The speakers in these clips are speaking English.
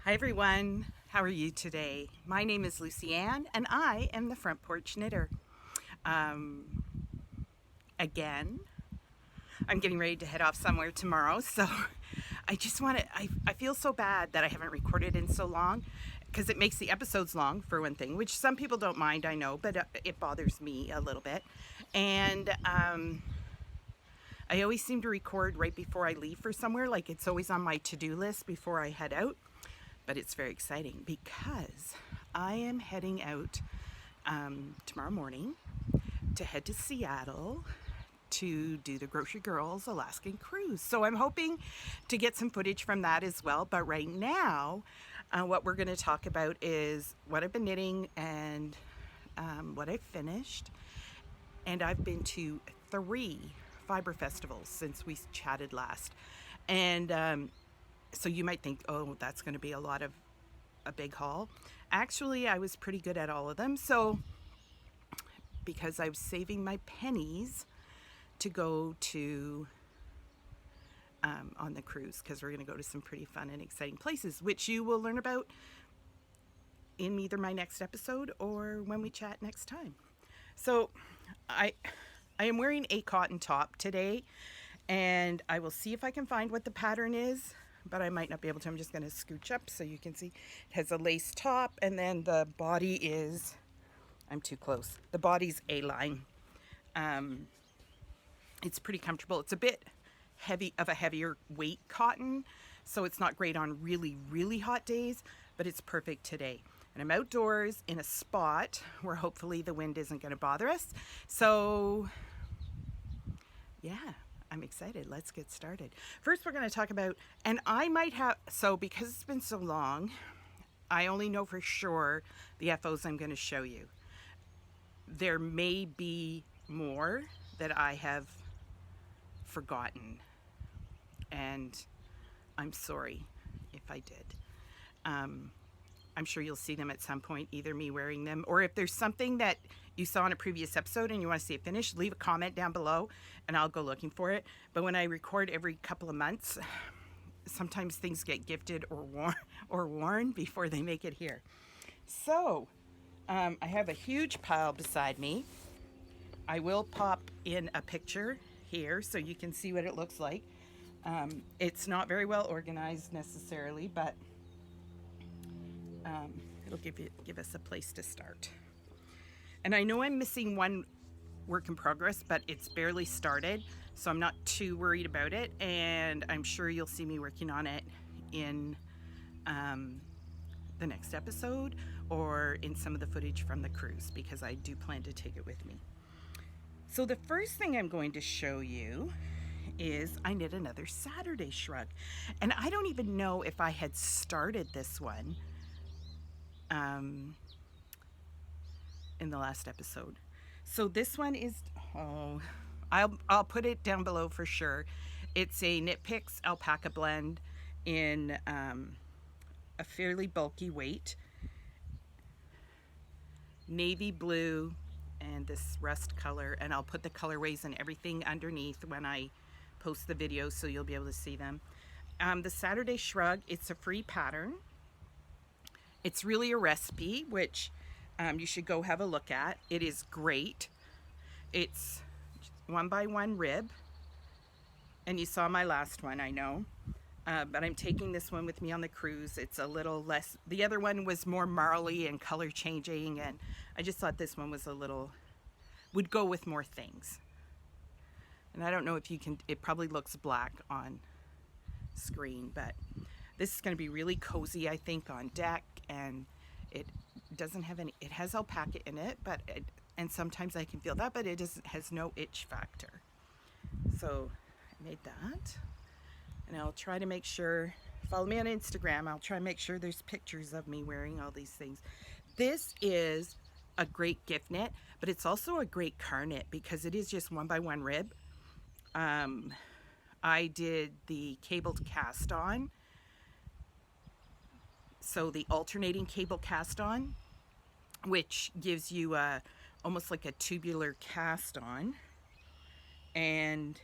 Hi everyone, how are you today? My name is Lucy Ann and I am the Front Porch Knitter. Again, I'm getting ready to head off somewhere tomorrow, so I just want to, I feel so bad that I haven't recorded in so long because it makes the episodes long for one thing, which some people don't mind, I know, but it bothers me a little bit. And I always seem to record right before I leave for somewhere, like it's always on my to-do list before I head out. But it's very exciting because I am heading out tomorrow morning to head to Seattle to do the Grocery Girls Alaskan cruise. So I'm hoping to get some footage from that as well. But right now, what we're going to talk about is what I've been knitting and what I've finished. And I've been to 3 Fibre festivals since we chatted last. And so you might think, oh, that's going to be a big haul. Actually, I was pretty good at all of them. So because I was saving my pennies to go to on the cruise, because we're going to go to some pretty fun and exciting places, which you will learn about in either my next episode or when we chat next time. So I am wearing a cotton top today, and I will see if I can find what the pattern is, but I might not be able to. I'm just going to scooch up so you can see. It has a lace top, and then the body is, I'm too close. The body's A-line. It's pretty comfortable. It's a bit heavy, of a heavier weight cotton, so it's not great on really, really hot days, but it's perfect today. And I'm outdoors in a spot where hopefully the wind isn't going to bother us. So, yeah. I'm excited. Let's get started. First, we're going to talk about, and I might have, so because it's been so long, I only know for sure the FOs I'm going to show you. There may be more that I have forgotten, and I'm sorry if I did. I'm sure you'll see them at some point, either me wearing them, or if there's something that you saw in a previous episode and you want to see it finished, leave a comment down below and I'll go looking for it. But when I record every couple of months, sometimes things get gifted or worn before they make it here. So I have a huge pile beside me. I will pop in a picture here so you can see what it looks like. It's not very well organized necessarily, but it'll give us a place to start. And I know I'm missing one work in progress, but it's barely started, so I'm not too worried about it. And I'm sure you'll see me working on it in the next episode or in some of the footage from the cruise, because I do plan to take it with me. So the first thing I'm going to show you is I knit another Saturday shrug. And I don't even know if I had started this one in the last episode. So this one is, I'll put it down below for sure. It's a Knit Picks alpaca blend in a fairly bulky weight, navy blue and this rust color, and I'll put the colorways and everything underneath when I post the video so you'll be able to see them. The Saturday Shrug, it's a free pattern. It's really a recipe, which you should go have a look at. It is great. It's 1x1 rib, and you saw my last one, I know, but I'm taking this one with me on the cruise. It's a little less, the other one was more marly and color changing, and I just thought this one was would go with more things. And I don't know if you can, it probably looks black on screen, but this is going to be really cozy, I think, on deck. And it doesn't have any, it has alpaca in it, but and sometimes I can feel that, but it has no itch factor. So I made that, and I'll try to make sure, follow me on Instagram, I'll try to make sure there's pictures of me wearing all these things. This is a great gift knit, but it's also a great car knit because it is just 1x1 rib. I did the cabled cast on, so the alternating cable cast on, which gives you almost like a tubular cast on, and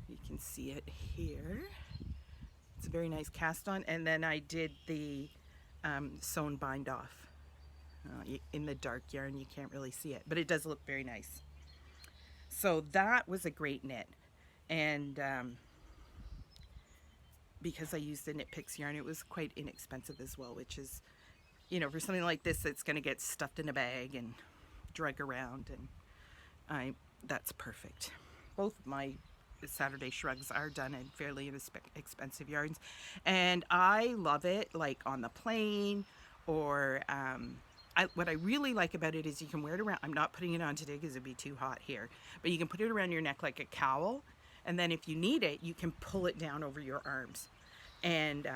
you can see it here. It's a very nice cast on. And then I did the sewn bind off. In the dark yarn, you can't really see it, but it does look very nice. So that was a great knit. And because I used the Knit Picks yarn, it was quite inexpensive as well, which is, you know, for something like this, it's going to get stuffed in a bag and drug around, and that's perfect. Both my Saturday shrugs are done in fairly inexpensive yarns, and I love it like on the plane, or what I really like about it is you can wear it around. I'm not putting it on today because it'd be too hot here, but you can put it around your neck like a cowl, and then if you need it, you can pull it down over your arms. And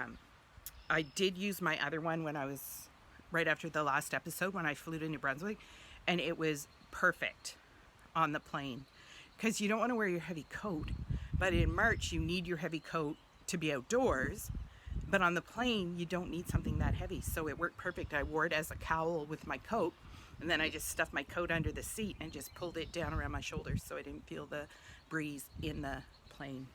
I did use my other one when I was right after the last episode when I flew to New Brunswick, and it was perfect on the plane because you don't want to wear your heavy coat, but in March you need your heavy coat to be outdoors, but on the plane you don't need something that heavy, so it worked perfect. I wore it as a cowl with my coat, and then I just stuffed my coat under the seat and just pulled it down around my shoulders so I didn't feel the breeze in the plane.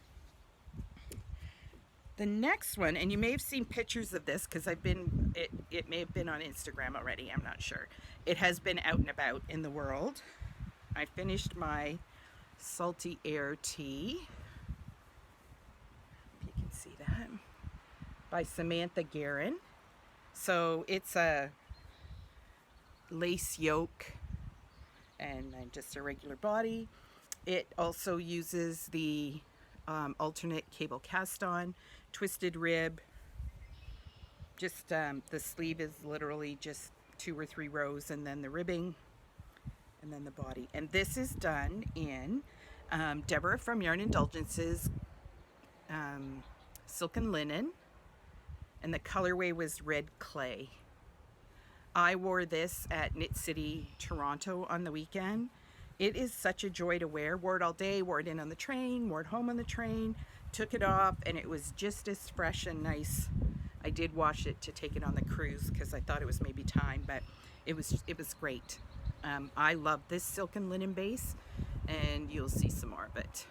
The next one, and you may have seen pictures of this because it may have been on Instagram already, I'm not sure. It has been out and about in the world. I finished my Salty Air Tea, if you can see that, by Samantha Guerin. So it's a lace yoke and just a regular body. It also uses the alternate cable cast on, twisted rib. Just the sleeve is literally just 2 or 3 rows, and then the ribbing, and then the body. And this is done in Deborah from Yarn Indulgences Silken Linen, and the colorway was red clay. I wore this at Knit City, Toronto on the weekend. It is such a joy to wear. Wore it all day, wore it in on the train, wore it home on the train, took it off, and it was just as fresh and nice. I did wash it to take it on the cruise because I thought it was maybe time, but it was great. I love this silken linen base, and you'll see some more of it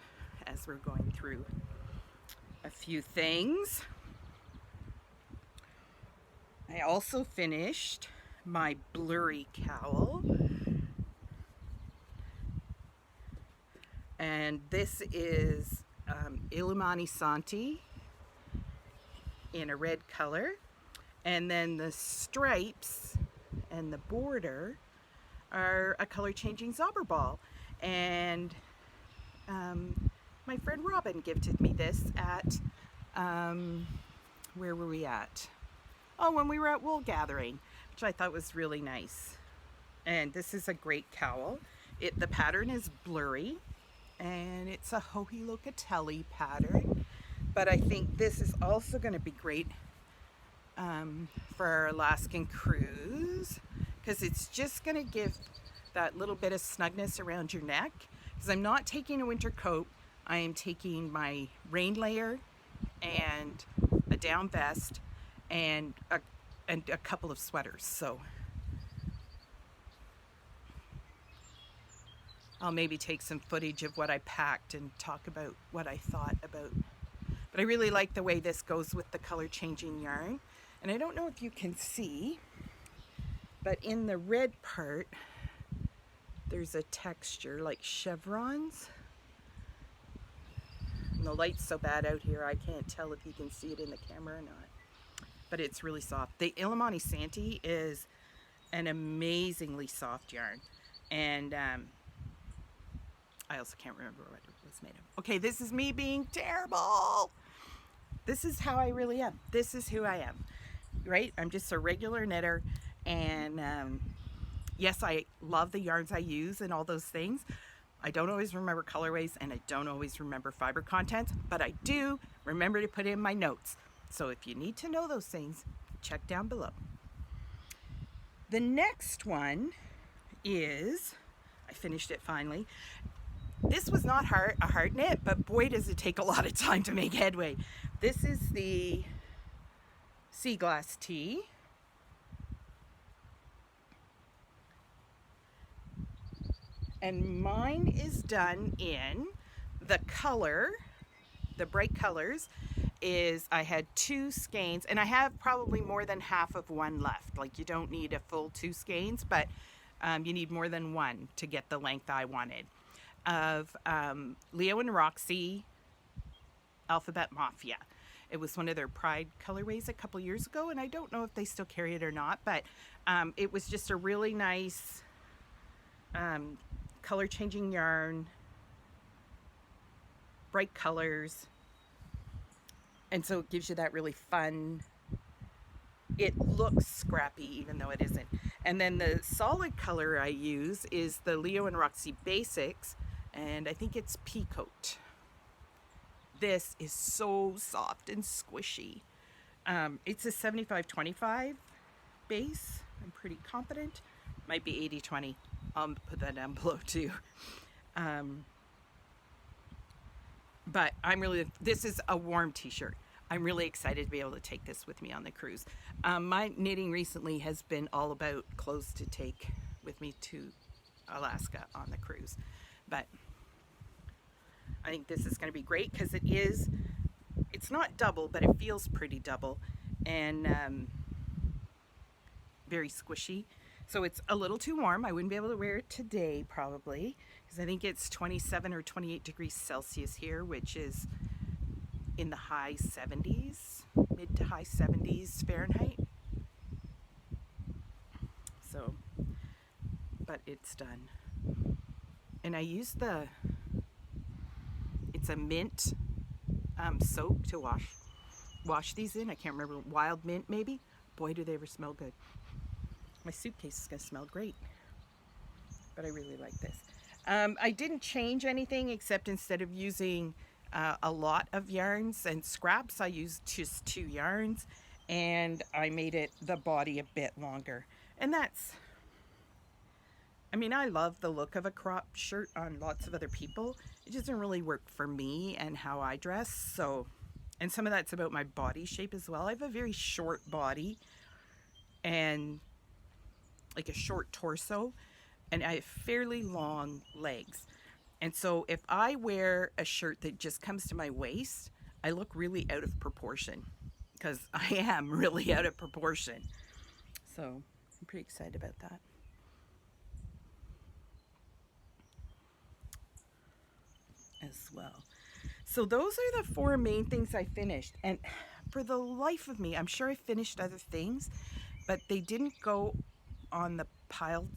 as we're going through a few things. I also finished my Blurry cowl. And this is Illumani Santi in a red color. And then the stripes and the border are a color changing Zauber ball. And my friend Robin gifted me this at, where were we at? Oh, when we were at Wool Gathering, which I thought was really nice. And this is a great cowl. The pattern is Blurry, and it's a Hohi Locatelli pattern, but I think this is also going to be great for our Alaskan cruise, because it's just going to give that little bit of snugness around your neck, because I'm not taking a winter coat. I am taking my rain layer and a down vest and a couple of sweaters. So I'll maybe take some footage of what I packed and talk about what I thought about. But I really like the way this goes with the color changing yarn. And I don't know if you can see, but in the red part, there's a texture like chevrons. And the light's so bad out here, I can't tell if you can see it in the camera or not. But it's really soft. The Illumani Santi is an amazingly soft yarn. And I also can't remember what it was made of. Okay, this is me being terrible. This is how I really am. This is who I am, right? I'm just a regular knitter. And yes, I love the yarns I use and all those things. I don't always remember colorways, and I don't always remember fiber content, but I do remember to put in my notes. So if you need to know those things, check down below. The next one is, I finished it finally. This was not a hard knit, but boy does it take a lot of time to make headway. This is the Sea Glass Tea. And mine is done in the color, the bright colors, is I had 2 skeins, and I have probably more than half of one left. Like, you don't need a full 2 skeins, but you need more than one to get the length I wanted. Of Leo and Roxy Alphabet Mafia. It was one of their Pride colorways a couple years ago, and I don't know if they still carry it or not, but it was just a really nice color changing yarn, bright colors, and so it gives you that really fun, it looks scrappy even though it isn't. And then the solid color I use is the Leo and Roxy Basics, and I think it's Peacoat. This is so soft and squishy. It's a 75-25 base. I'm pretty confident. Might be 80-20. I'll put that down below too. But this is a warm t-shirt. I'm really excited to be able to take this with me on the cruise. My knitting recently has been all about clothes to take with me to Alaska on the cruise. But I think this is going to be great because it's not double, but it feels pretty double and very squishy. So it's a little too warm. I wouldn't be able to wear it today probably because I think it's 27 or 28 degrees Celsius here, which is in the high 70s, mid to high 70s Fahrenheit. So, but it's done. And I use it's a mint soap to wash these in. I can't remember, wild mint maybe. Boy, do they ever smell good. My suitcase is gonna smell great, but I really like this. I didn't change anything except instead of using a lot of yarns and scraps, I used just 2 yarns, and I made the body a bit longer. And I mean, I love the look of a crop shirt on lots of other people. It doesn't really work for me and how I dress. So, and some of that's about my body shape as well. I have a very short body and like a short torso, and I have fairly long legs. And so if I wear a shirt that just comes to my waist, I look really out of proportion because I am really out of proportion. So I'm pretty excited about that. As well. So those are the 4 main things I finished, and for the life of me, I'm sure I finished other things, but they didn't go on the pile,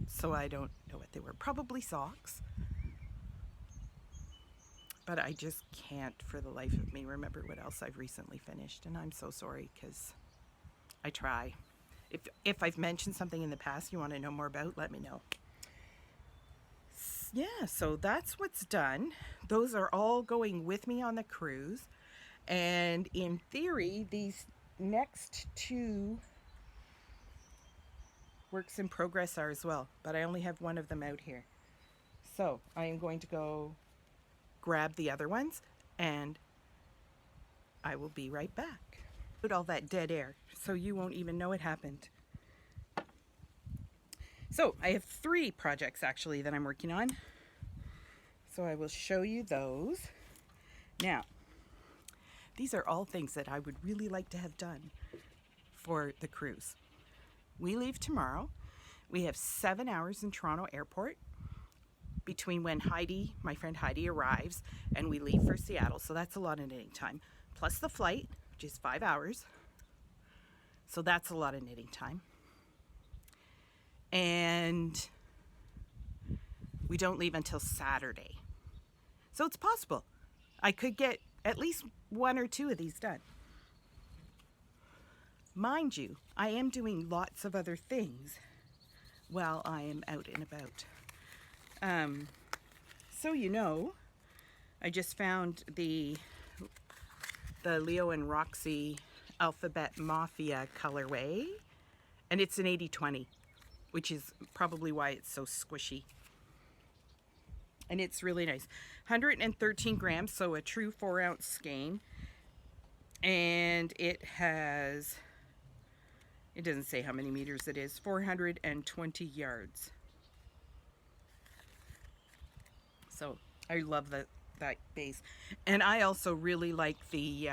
so I don't know what they were. Probably socks, but I just can't for the life of me remember what else I've recently finished, and I'm so sorry because I try. If I've mentioned something in the past you want to know more about, let me know. Yeah, so that's what's done. Those are all going with me on the cruise. And in theory, these next 2 works in progress are as well, but I only have one of them out here. So I am going to go grab the other ones and I will be right back. Put all that dead air so you won't even know it happened. So I have 3 projects actually that I'm working on. So I will show you those. Now, these are all things that I would really like to have done for the cruise. We leave tomorrow. We have 7 hours in Toronto Airport between when my friend Heidi arrives, and we leave for Seattle. So that's a lot of knitting time. Plus the flight, which is 5 hours. So that's a lot of knitting time. And we don't leave until Saturday. So it's possible I could get at least 1 or 2 of these done. Mind you, I am doing lots of other things while I am out and about. So you know, I just found the Leo and Roxy Alphabet Mafia colorway, and it's an 80-20. Which is probably why it's so squishy. And it's really nice. 113 grams, so a true 4-ounce skein. And it doesn't say how many meters it is, 420 yards. So I love that base. And I also really like the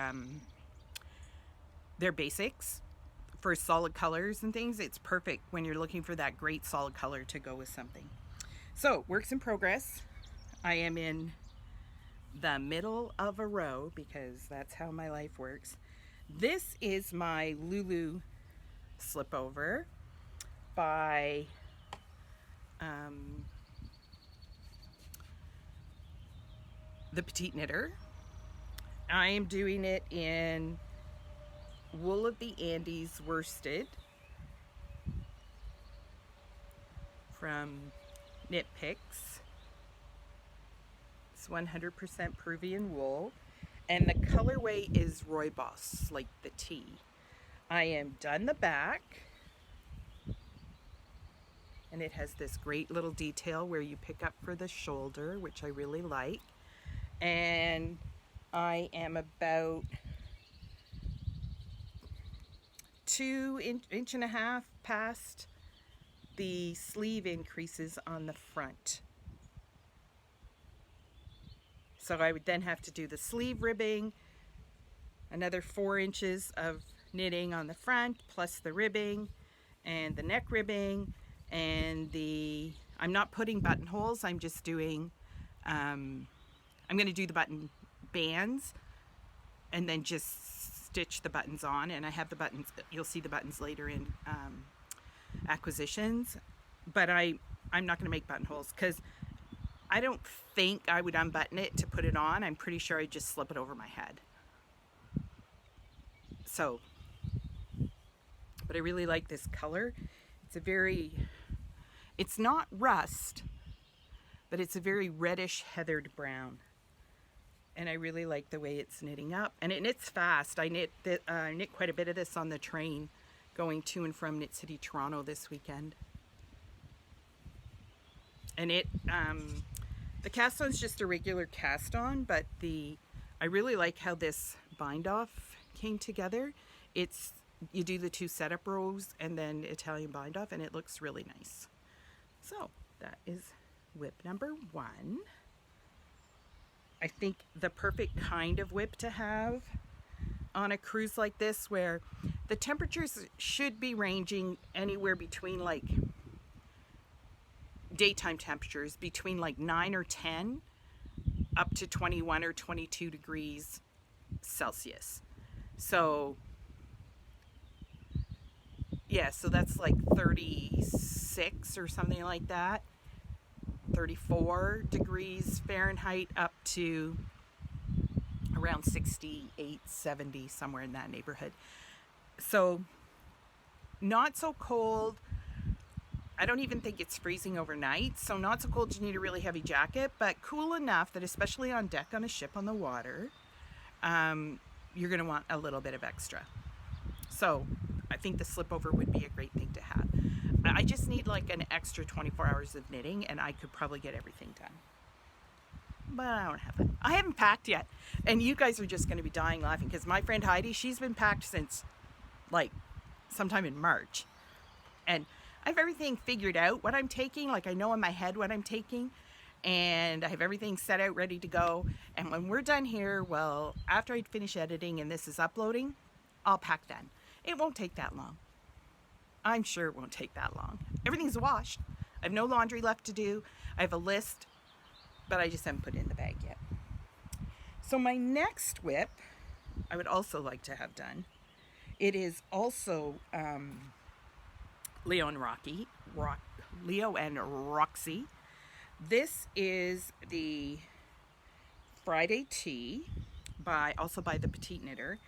their basics for solid colors and things. It's perfect when you're looking for that great solid color to go with something. So, works in progress. I am in the middle of a row because that's how my life works. This is my Lulu slipover by the Petite Knitter. I am doing it in Wool of the Andes worsted from Knit Picks. It's 100% Peruvian wool, and the colorway is Rooibos, like the tea. I am done the back, and it has this great little detail where you pick up for the shoulder, which I really like. And I am about 2.5 inches past the sleeve increases on the front. So I would then have to do the sleeve ribbing, another 4 inches of knitting on the front, plus the ribbing and the neck ribbing, and I'm not putting buttonholes, I'm just doing, I'm going to do the button bands and then just stitch the buttons on. And I have the buttons, you'll see the buttons later in acquisitions, but I'm not going to make buttonholes because I don't think I would unbutton it to put it on. I'm pretty sure I'd just slip it over my head. So, but I really like this color. It's not rust, but it's a very reddish heathered brown. And I really like the way it's knitting up. And it knits fast. I knit quite a bit of this on the train going to and from Knit City, Toronto this weekend. And the cast on's just a regular cast on, but I really like how this bind off came together. You do the 2 setup rows and then Italian bind off, and it looks really nice. So that is whip number 1. I think the perfect kind of whip to have on a cruise like this, where the temperatures should be ranging anywhere between, like, daytime temperatures between like 9 or 10 up to 21 or 22 degrees Celsius. So yeah, so that's like 36 or something like that, 34 degrees Fahrenheit up to around 68, 70, somewhere in that neighborhood. So not so cold. I don't even think it's freezing overnight, so not so cold you need a really heavy jacket, but cool enough that especially on deck on a ship on the water, you're going to want a little bit of extra. So I think the slipover would be a great thing to have. I just need like an extra 24 hours of knitting and I could probably get everything done. But I don't have that. I haven't packed yet. And you guys are just going to be dying laughing because my friend Heidi, she's been packed since like sometime in March. And I have everything figured out what I'm taking. Like I know in my head what I'm taking. And I have everything set out ready to go. And when we're done here, well, after I finish editing and this is uploading, I'll pack then. It won't take that long. I'm sure it won't take that long. Everything's washed. I have no laundry left to do. I have a list, but I just haven't put it in the bag yet. So my next whip, I would also like to have done. It is also Leo and Roxy. This is the Friday Tea also by the Petite Knitter.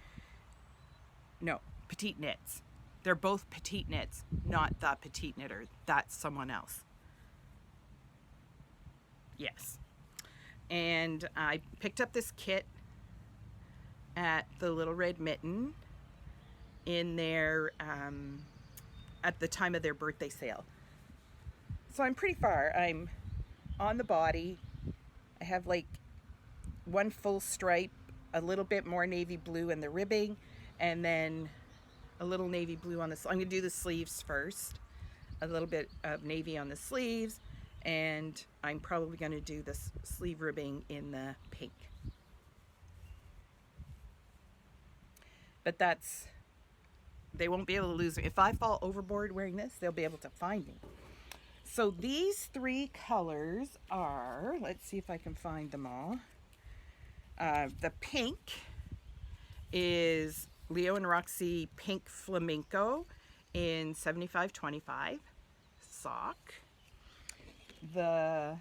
No, Petite Knits. They're both Petite Knits, not the Petite Knitter. That's someone else. Yes. And I picked up this kit at the Little Red Mitten in their at the time of their birthday sale. So I'm pretty far. I'm on the body. I have like one full stripe, a little bit more navy blue in the ribbing, and then a little navy blue on the sleeves. I'm going to do the sleeves first. A little bit of navy on the sleeves, And I'm probably going to do this sleeve ribbing in the pink. But that's, they won't be able to lose me. If I fall overboard wearing this, they'll be able to find me. So these three colors are, let's see if I can find them all. The pink is Leo and Roxy Pink Flamenco in 75-25 sock. The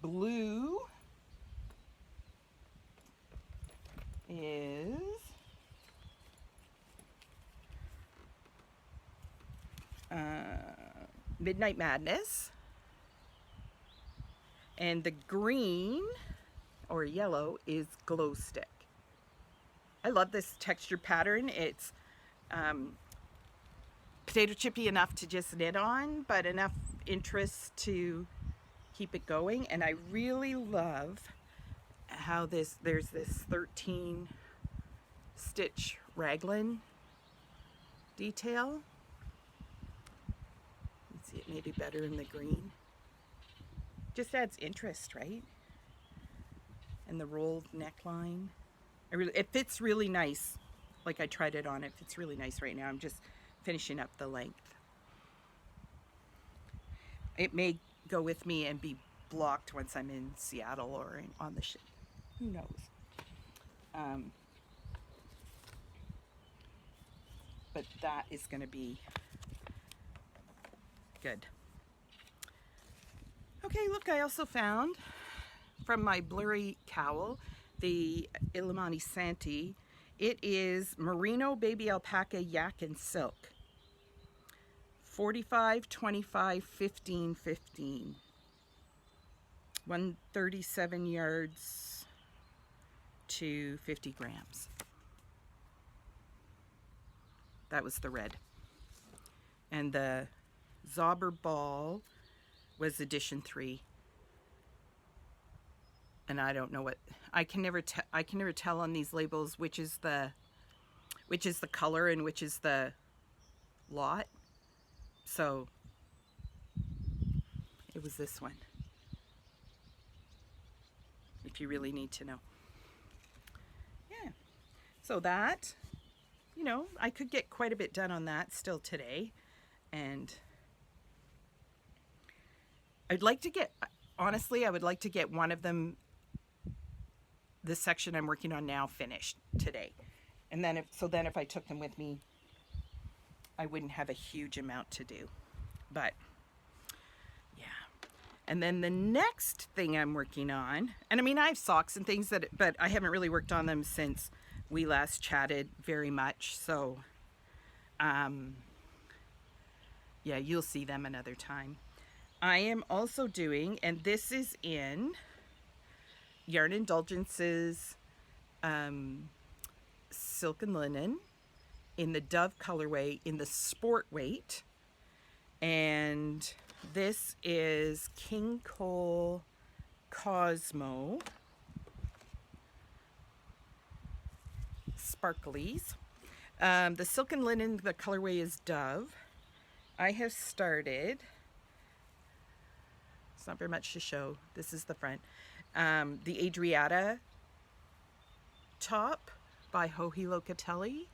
blue is Midnight Madness, and the green or yellow is Glow Stick. I love this texture pattern. It's potato chippy enough to just knit on, but enough interest to keep it going. And I really love how there's this 13 stitch raglan detail. See it maybe better in the green. Just adds interest, right? And the rolled neckline. It fits really nice. Like I tried it on, it fits really nice right now. I'm just finishing up the length. It may go with me and be blocked once I'm in Seattle or on the ship. Who knows? But that is going to be good. Okay, look, I also found from my Blurry Cowl, the Illumani Santi. It is Merino Baby Alpaca Yak and Silk. 45, 25, 15, 15. 137 yards to 50 grams. That was the red. And the Zauber ball was edition 3. And I don't know what, I can never tell on these labels which is the color and which is the lot. So it was this one, if you really need to know. Yeah, so that, you know, I could get quite a bit done on that still today. And I'd like to get, honestly, I would like to get one of them, this section I'm working on now, finished today. And then if I took them with me, I wouldn't have a huge amount to do. But yeah. And then the next thing I'm working on, and I mean, I have socks and things but I haven't really worked on them since we last chatted very much. So yeah, you'll see them another time. I am also doing, and this is in Yarn Indulgences Silken Linen in the Dove colorway in the sport weight. And this is King Cole Cosmo Sparklies. The Silken Linen, the colorway is Dove. I have started, it's not very much to show, this is the front, the Adriata top by Locatelli.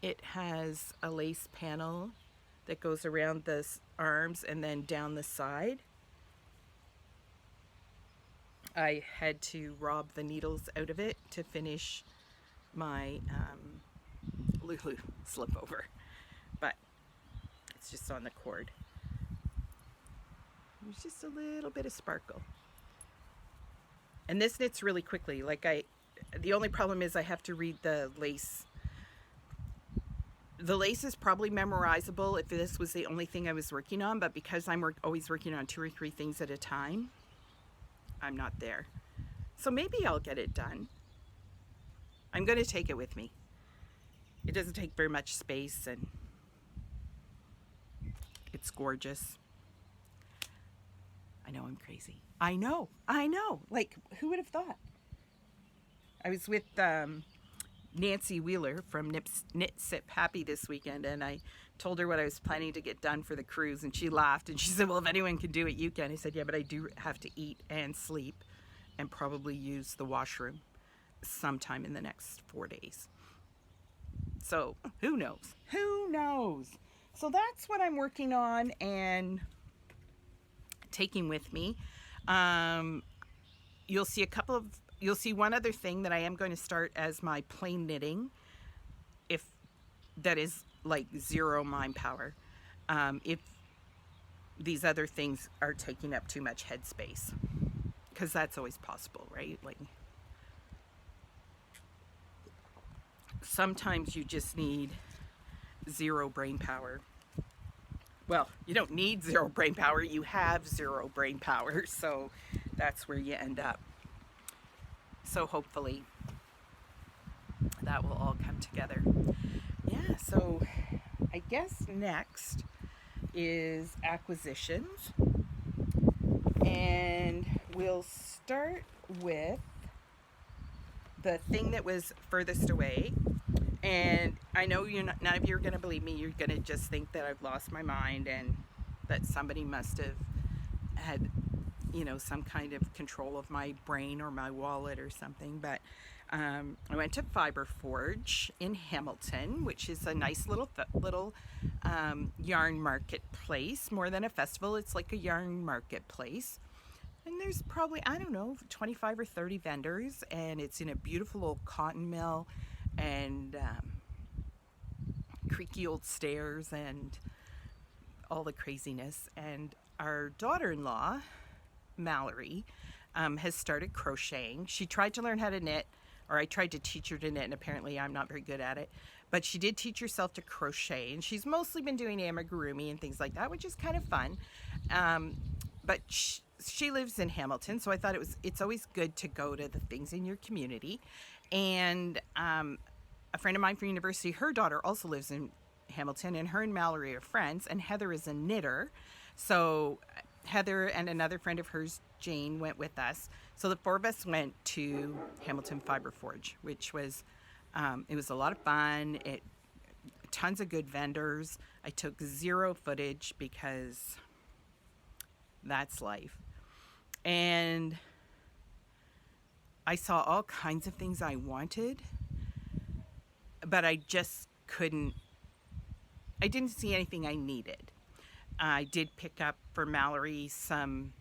It has a lace panel that goes around the arms and then down the side. I had to rob the needles out of it to finish my Lulu slip over, but it's just on the cord. There's just a little bit of sparkle. And this knits really quickly. Like the only problem is I have to read the lace. The lace is probably memorizable if this was the only thing I was working on, but because I'm always working on 2 or 3 things at a time, I'm not there. So maybe I'll get it done. I'm going to take it with me. It doesn't take very much space and it's gorgeous. I know I'm crazy. I know. Like, who would have thought? I was with Nancy Wheeler from Knit Sip Happy this weekend, and I told her what I was planning to get done for the cruise, and she laughed and she said, well, if anyone can do it, you can. I said, yeah, but I do have to eat and sleep and probably use the washroom sometime in the next 4 days. So who knows? Who knows? So that's what I'm working on and taking with me. You'll see one other thing that I am going to start as my plain knitting, if that is like 0 mind power. If these other things are taking up too much headspace, because that's always possible, right? Like sometimes you just need 0 brain power. Well, you don't need 0 brain power, you have 0 brain power, so that's where you end up. So hopefully that will all come together. Yeah, so I guess next is acquisitions, and we'll start with the thing that was furthest away. And I know none of you are going to believe me. You're going to just think that I've lost my mind and that somebody must have had, some kind of control of my brain or my wallet or something. But I went to Fibre Forge in Hamilton, which is a nice little yarn marketplace. More than a festival, it's like a yarn marketplace. And there's probably, 25 or 30 vendors, and it's in a beautiful old cotton mill, and creaky old stairs and all the craziness. And our daughter-in-law, Mallory, has started crocheting. She tried to learn how to knit, or I tried to teach her to knit, and apparently I'm not very good at it. But she did teach herself to crochet, and she's mostly been doing amigurumi and things like that, which is kind of fun. But she lives in Hamilton, so I thought it's always good to go to the things in your community. And a friend of mine from university, her daughter also lives in Hamilton, and her and Mallory are friends, and Heather is a knitter. So Heather and another friend of hers, Jane, went with us. So the 4 of us went to Hamilton Fibre Forge, which was, it was a lot of fun. Tons of good vendors. I took 0 footage because that's life. And I saw all kinds of things I wanted, but I just couldn't, I didn't see anything I needed. I did pick up for Mallory some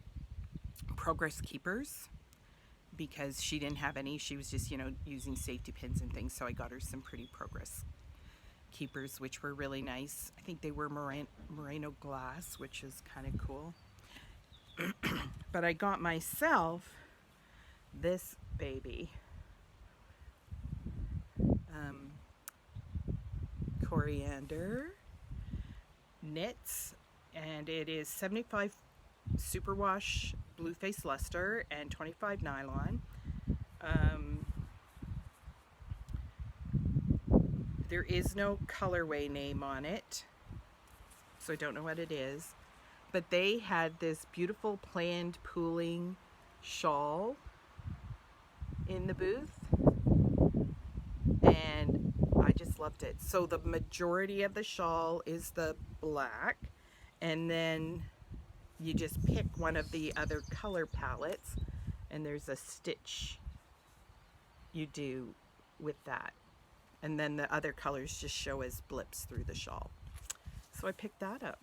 progress keepers because she didn't have any. She was just, using safety pins and things. So I got her some pretty progress keepers, which were really nice. I think they were merino glass, which is kind of cool. But I got myself this baby. Coriander knits, and it is 75 superwash blue face luster and 25 nylon. There is no colorway name on it, so I don't know what it is, but they had this beautiful planned pooling shawl in the booth, and I just loved it. So the majority of the shawl is the black, and then you just pick one of the other color palettes, and there's a stitch you do with that, and then the other colors just show as blips through the shawl. So I picked that up.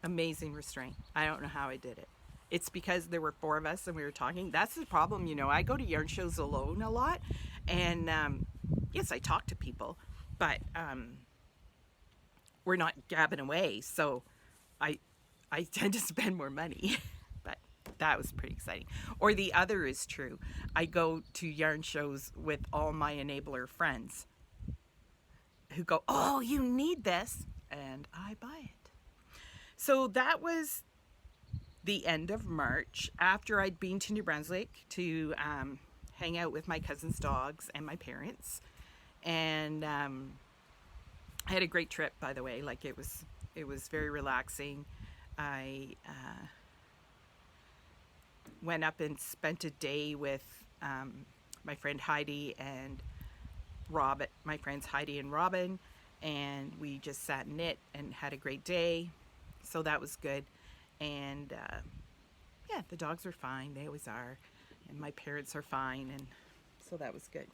Amazing restraint. I don't know how I did it. It's because there were 4 of us and we were talking. That's the problem, I go to yarn shows alone a lot, and yes, I talk to people, but we're not gabbing away, so I tend to spend more money. But that was pretty exciting. Or the other is true. I go to yarn shows with all my enabler friends who go, oh, you need this, and I buy it. So that was the end of March, after I'd been to New Brunswick to hang out with my cousin's dogs and my parents. And I had a great trip, by the way. Like, it was very relaxing. I went up and spent a day with my friend Heidi and Robin, my friends Heidi and Robin, and we just sat and knit and had a great day. So that was good. And yeah, the dogs are fine. They always are. And my parents are fine. And so that was good.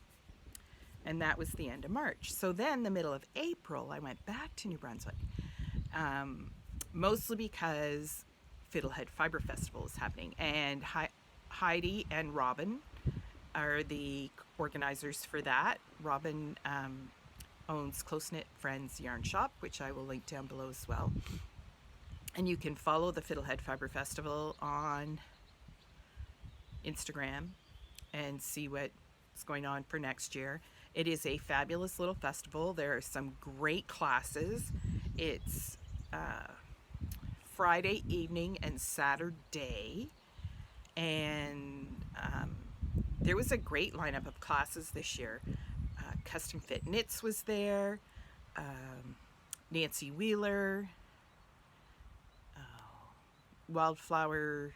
And that was the end of March. So then the middle of April, I went back to New Brunswick. Mostly because Fiddlehead Fibre Festival is happening. And Heidi and Robin are the organizers for that. Robin owns Close Knit Friends Yarn Shop, which I will link down below as well. And you can follow the Fiddlehead Fibre Festival on Instagram and see what's going on for next year. It is a fabulous little festival. There are some great classes. It's Friday evening and Saturday. And there was a great lineup of classes this year. Custom Fit Knits was there. Nancy Wheeler. Wildflower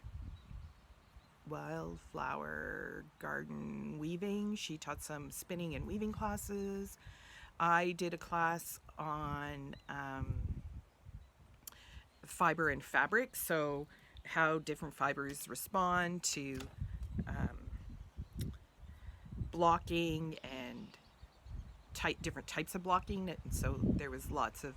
garden weaving. She taught some spinning and weaving classes. I did a class on fiber and fabric, so how different fibers respond to blocking and different types of blocking. And so there was lots of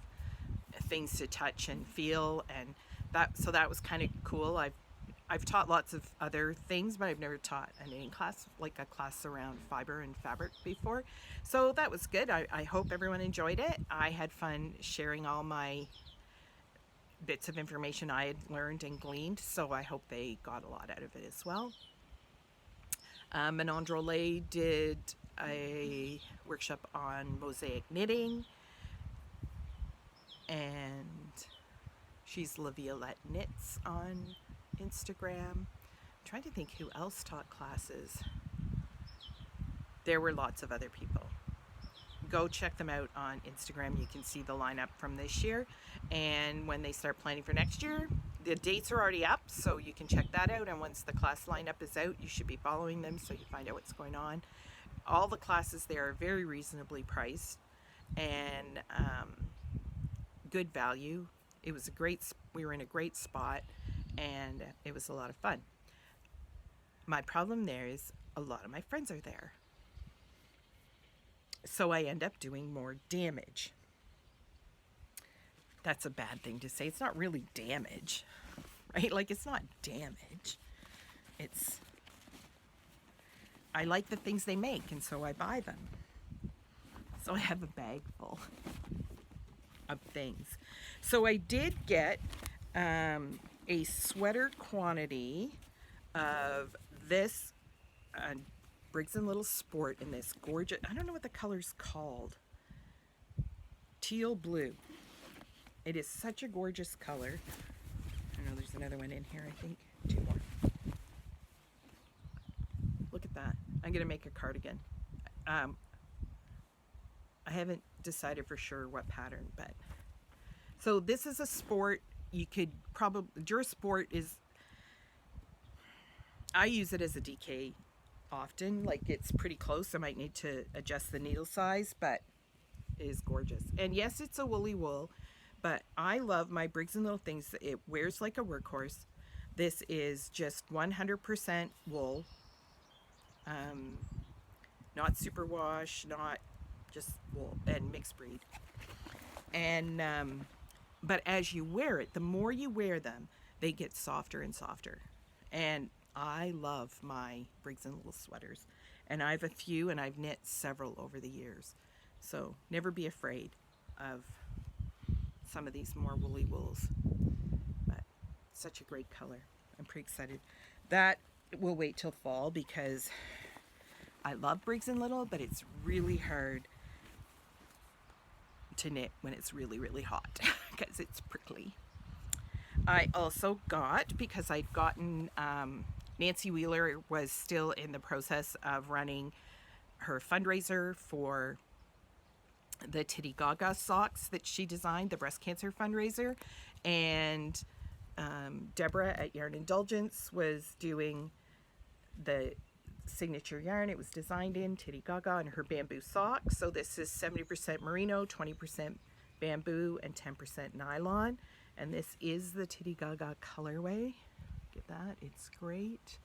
things to touch and feel, and that was kind of cool. I've taught lots of other things, but I've never taught a knitting class, like a class around fiber and fabric before. So that was good. I hope everyone enjoyed it. I had fun sharing all my bits of information I had learned and gleaned, so I hope they got a lot out of it as well. Manon Drolet did a workshop on mosaic knitting, and she's La Violette Knits on Instagram. I'm trying to think who else taught classes. There were lots of other people. Go check them out on Instagram. You can see the lineup from this year, and when they start planning for next year, the dates are already up, so you can check that out. And once the class lineup is out, you should be following them so you find out what's going on. All the classes there are very reasonably priced and good value. It was we were in a great spot, and it was a lot of fun. My problem there is a lot of my friends are there, so I end up doing more damage. That's a bad thing to say. It's not really damage, right? Like, it's not damage. I like the things they make, and so I buy them. So I have a bag full of things. So I did get a sweater quantity of this Briggs & Little Sport in this gorgeous, I don't know what the color's called, teal blue. It is such a gorgeous color. I know there's another one in here, I think. 2 more. Look at that. I'm going to make a cardigan. I haven't decided for sure what pattern, but... So this is a sport. You could probably... Durasport is... I use it as a DK often. Like, it's pretty close. I might need to adjust the needle size, but it is gorgeous. And yes, it's a woolly wool. But I love my Briggs & Little things. It wears like a workhorse. This is just 100% wool. Not superwash, not just wool, and mixed breed. And, but as you wear it, the more you wear them, they get softer and softer. And I love my Briggs & Little sweaters. And I have a few, and I've knit several over the years. So never be afraid of some of these more woolly wools, but such a great color. I'm pretty excited. That will wait till fall because I love Briggs & Little, but it's really hard to knit when it's really, really hot because it's prickly. I also got, because I'd gotten, Nancy Wheeler was still in the process of running her fundraiser for the Titty Gaga socks that she designed, the breast cancer fundraiser, and Deborah at Yarn Indulgence was doing signature yarn it was designed in, Titty Gaga, and her bamboo socks. So this is 70% merino, 20% bamboo, and 10% nylon. And this is the Titty Gaga colorway. Get that, it's great.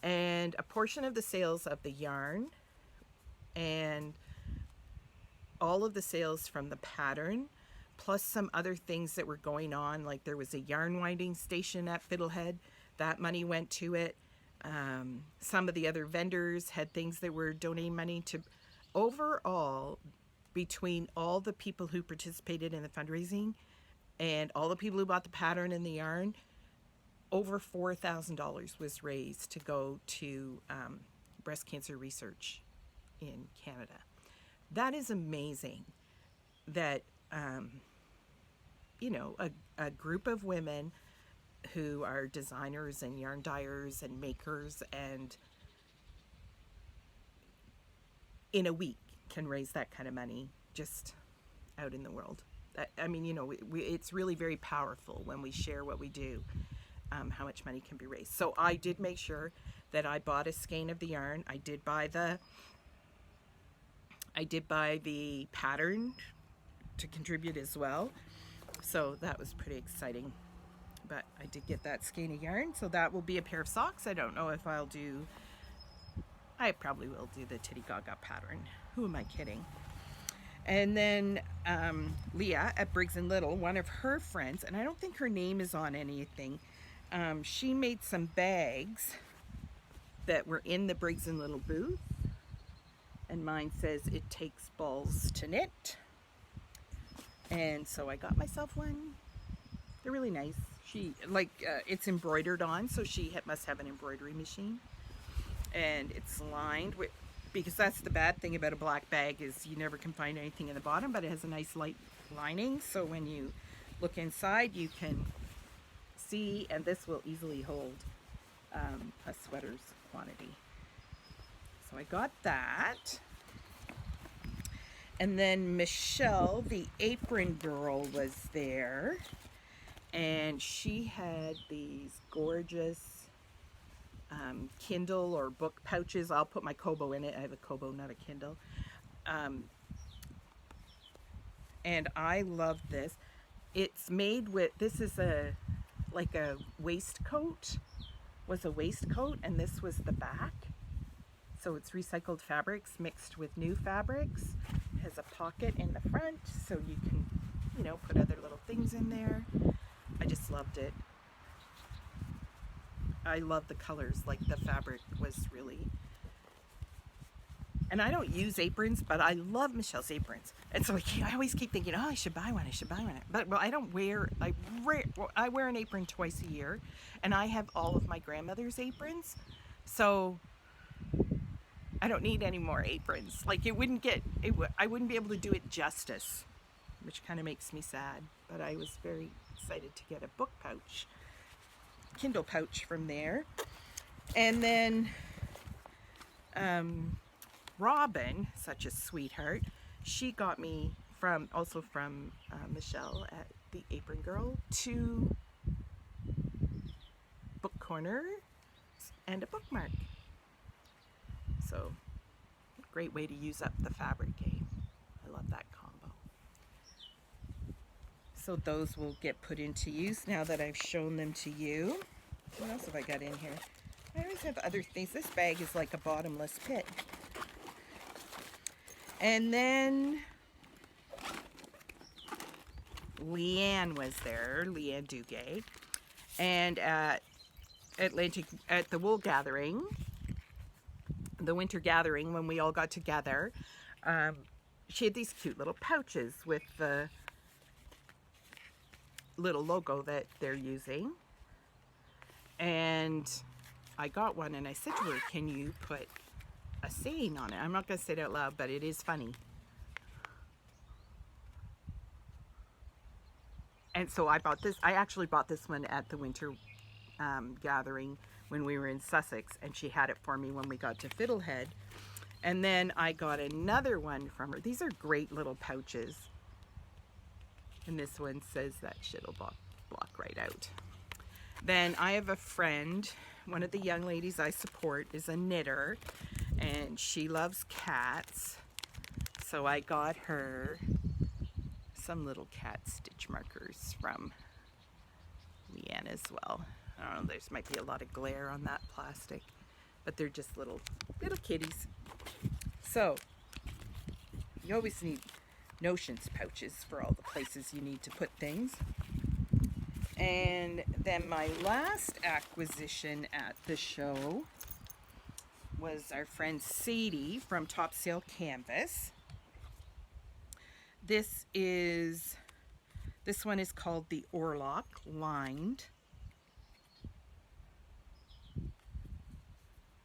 And a portion of the sales of the yarn and all of the sales from the pattern, plus some other things that were going on, like there was a yarn winding station at Fiddlehead. That money went to it. Some of the other vendors had things that were donating money to. Overall, between all the people who participated in the fundraising and all the people who bought the pattern and the yarn, over $4,000 was raised to go to breast cancer research in Canada. That is amazing that, you know, a group of women who are designers and yarn dyers and makers, and in a week can raise that kind of money just out in the world. I mean, you know, it's really very powerful when we share what we do, how much money can be raised. So I did make sure that I bought a skein of the yarn. I did buy the pattern to contribute as well. So that was pretty exciting. But I did get that skein of yarn, so that will be a pair of socks. I don't know if I probably will do the Titty Gaga pattern. Who am I kidding? And then Leah at Briggs & Little, one of her friends, and I don't think her name is on anything, she made some bags that were in the Briggs & Little booth. And mine says, "It takes balls to knit." And so I got myself one. They're really nice. It's embroidered on, so she must have an embroidery machine. And it's lined with, because that's the bad thing about a black bag, is you never can find anything in the bottom, but it has a nice light lining. So when you look inside, you can see, and this will easily hold a sweater's quantity. So I got that. And then Michelle, the apron girl, was there. And she had these gorgeous Kindle or book pouches. I'll put my Kobo in it. I have a Kobo, not a Kindle. And I love this. It's made with, this is like a waistcoat, was a waistcoat, and this was the back. So it's recycled fabrics mixed with new fabrics. It has a pocket in the front, so you can, you know, put other little things in there. I just loved it. I love the colors, like the fabric was really, and I don't use aprons, but I love Michelle's aprons. And so I always keep thinking, oh, I should buy one, I should buy one. But well, I don't wear, I wear an apron twice a year, and I have all of my grandmother's aprons. So I don't need any more aprons. Like I wouldn't be able to do it justice, which kind of makes me sad. But I was very excited to get a book pouch, Kindle pouch from there. And then Robin, such a sweetheart, she got me from Michelle at the Apron Girl 2 book corner and a bookmark. So great way to use up the fabric, eh? I love that combo. So those will get put into use now that I've shown them to you. What else have I got in here? I always have other things. This bag is like a bottomless pit. And then Leanne was there, Leanne Duguay, and at the wool gathering, the winter gathering, when we all got together, she had these cute little pouches with the little logo that they're using. And I got one and I said to her, can you put a saying on it? I'm not going to say it out loud, but it is funny. And so I bought this. I actually bought this one at the winter gathering when we were in Sussex, and she had it for me when we got to Fiddlehead. And then I got another one from her. These are great little pouches. And this one says that shit'll block right out. Then I have a friend, one of the young ladies I support is a knitter, and she loves cats. So I got her some little cat stitch markers from Leanne as well. I don't know, there's might be a lot of glare on that plastic, but they're just little kitties. So you always need notions pouches for all the places you need to put things. And then my last acquisition at the show was our friend Sadie from Top Sale Canvas. This one is called the Orlock Lined.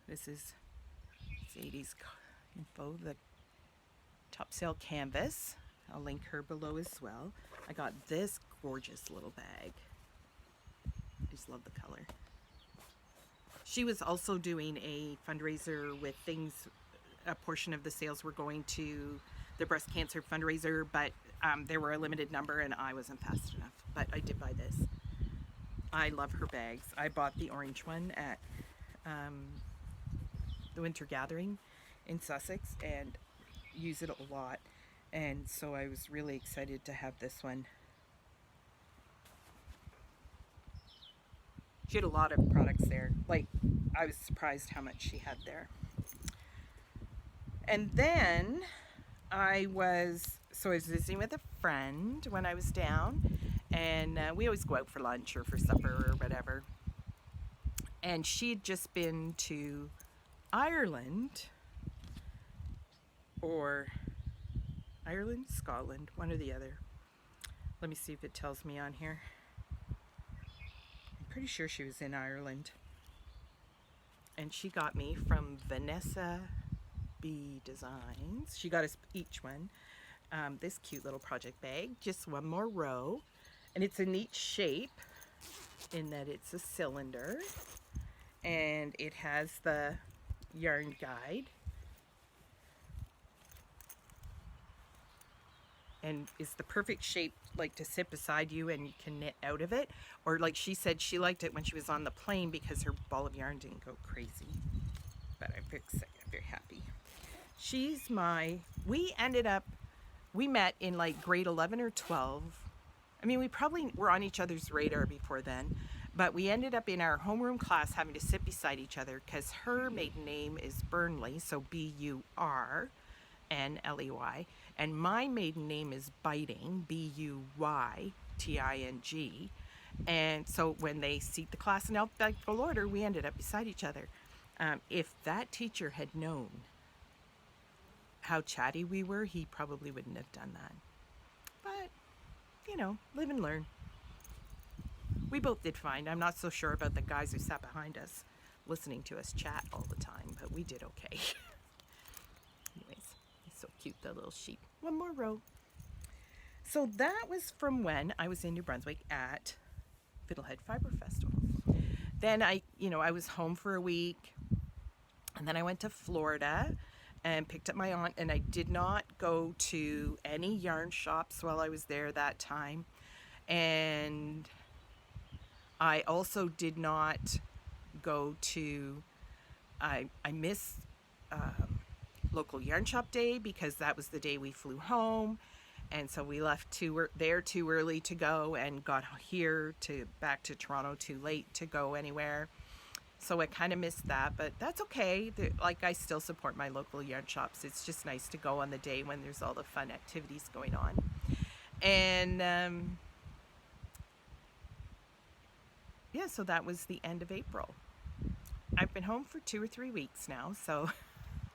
This is Sadie's info, the Top Sale Canvas. I'll link her below as well. I got this gorgeous little bag. I just love the color. She was also doing a fundraiser with things, a portion of the sales were going to the breast cancer fundraiser, but there were a limited number and I wasn't fast enough. But I did buy this. I love her bags. I bought the orange one at the Winter Gathering in Sussex and use it a lot. And so I was really excited to have this one. She had a lot of products there. Like, I was surprised how much she had there. And then I was visiting with a friend when I was down, and we always go out for lunch or for supper or whatever. And she'd just been to Ireland, or Ireland, Scotland, one or the other. Let me see if it tells me on here. I'm pretty sure she was in Ireland. And she got me from Vanessa B Designs. She got us each one this cute little project bag, just one more row. And it's a neat shape in that it's a cylinder. And it has the yarn guide. And is the perfect shape, like, to sit beside you and you can knit out of it. Or like she said, she liked it when she was on the plane because her ball of yarn didn't go crazy. But I'm very excited, I'm very happy. She's we met in like grade 11 or 12. I mean, we probably were on each other's radar before then. But we ended up in our homeroom class having to sit beside each other because her maiden name is Burnley, so Burnley. And my maiden name is Biting, Buyting. And so when they seat the class in alphabetical order, we ended up beside each other. If that teacher had known how chatty we were, he probably wouldn't have done that. But, you know, live and learn. We both did fine. I'm not so sure about the guys who sat behind us listening to us chat all the time, but we did okay. Anyways, he's so cute, the little sheep. One more row. So that was from when I was in New Brunswick at Fiddlehead Fibre Festival. Then I was home for a week, and then I went to Florida and picked up my aunt, and I did not go to any yarn shops while I was there that time. And I also did not go to, I missed local yarn shop day because that was the day we flew home. And so we left there too early to go and got here back to Toronto too late to go anywhere. So I kind of missed that, but that's okay. Like, I still support my local yarn shops. It's just nice to go on the day when there's all the fun activities going on. And yeah, so that was the end of April. I've been home for 2 or 3 weeks now, so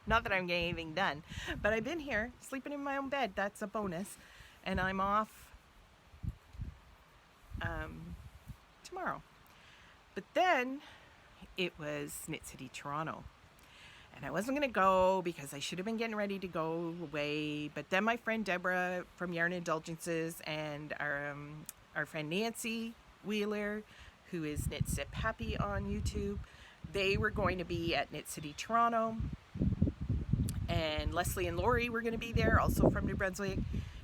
not that I'm getting anything done, but I've been here sleeping in my own bed. That's a bonus. And I'm off tomorrow. But then it was Knit City Toronto, and I wasn't going to go because I should have been getting ready to go away. But then my friend Deborah from Yarn Indulgences and our friend Nancy Wheeler, who is Knit Sip Happy on YouTube, they were going to be at Knit City Toronto, and Leslie and Lori were going to be there, also from New Brunswick.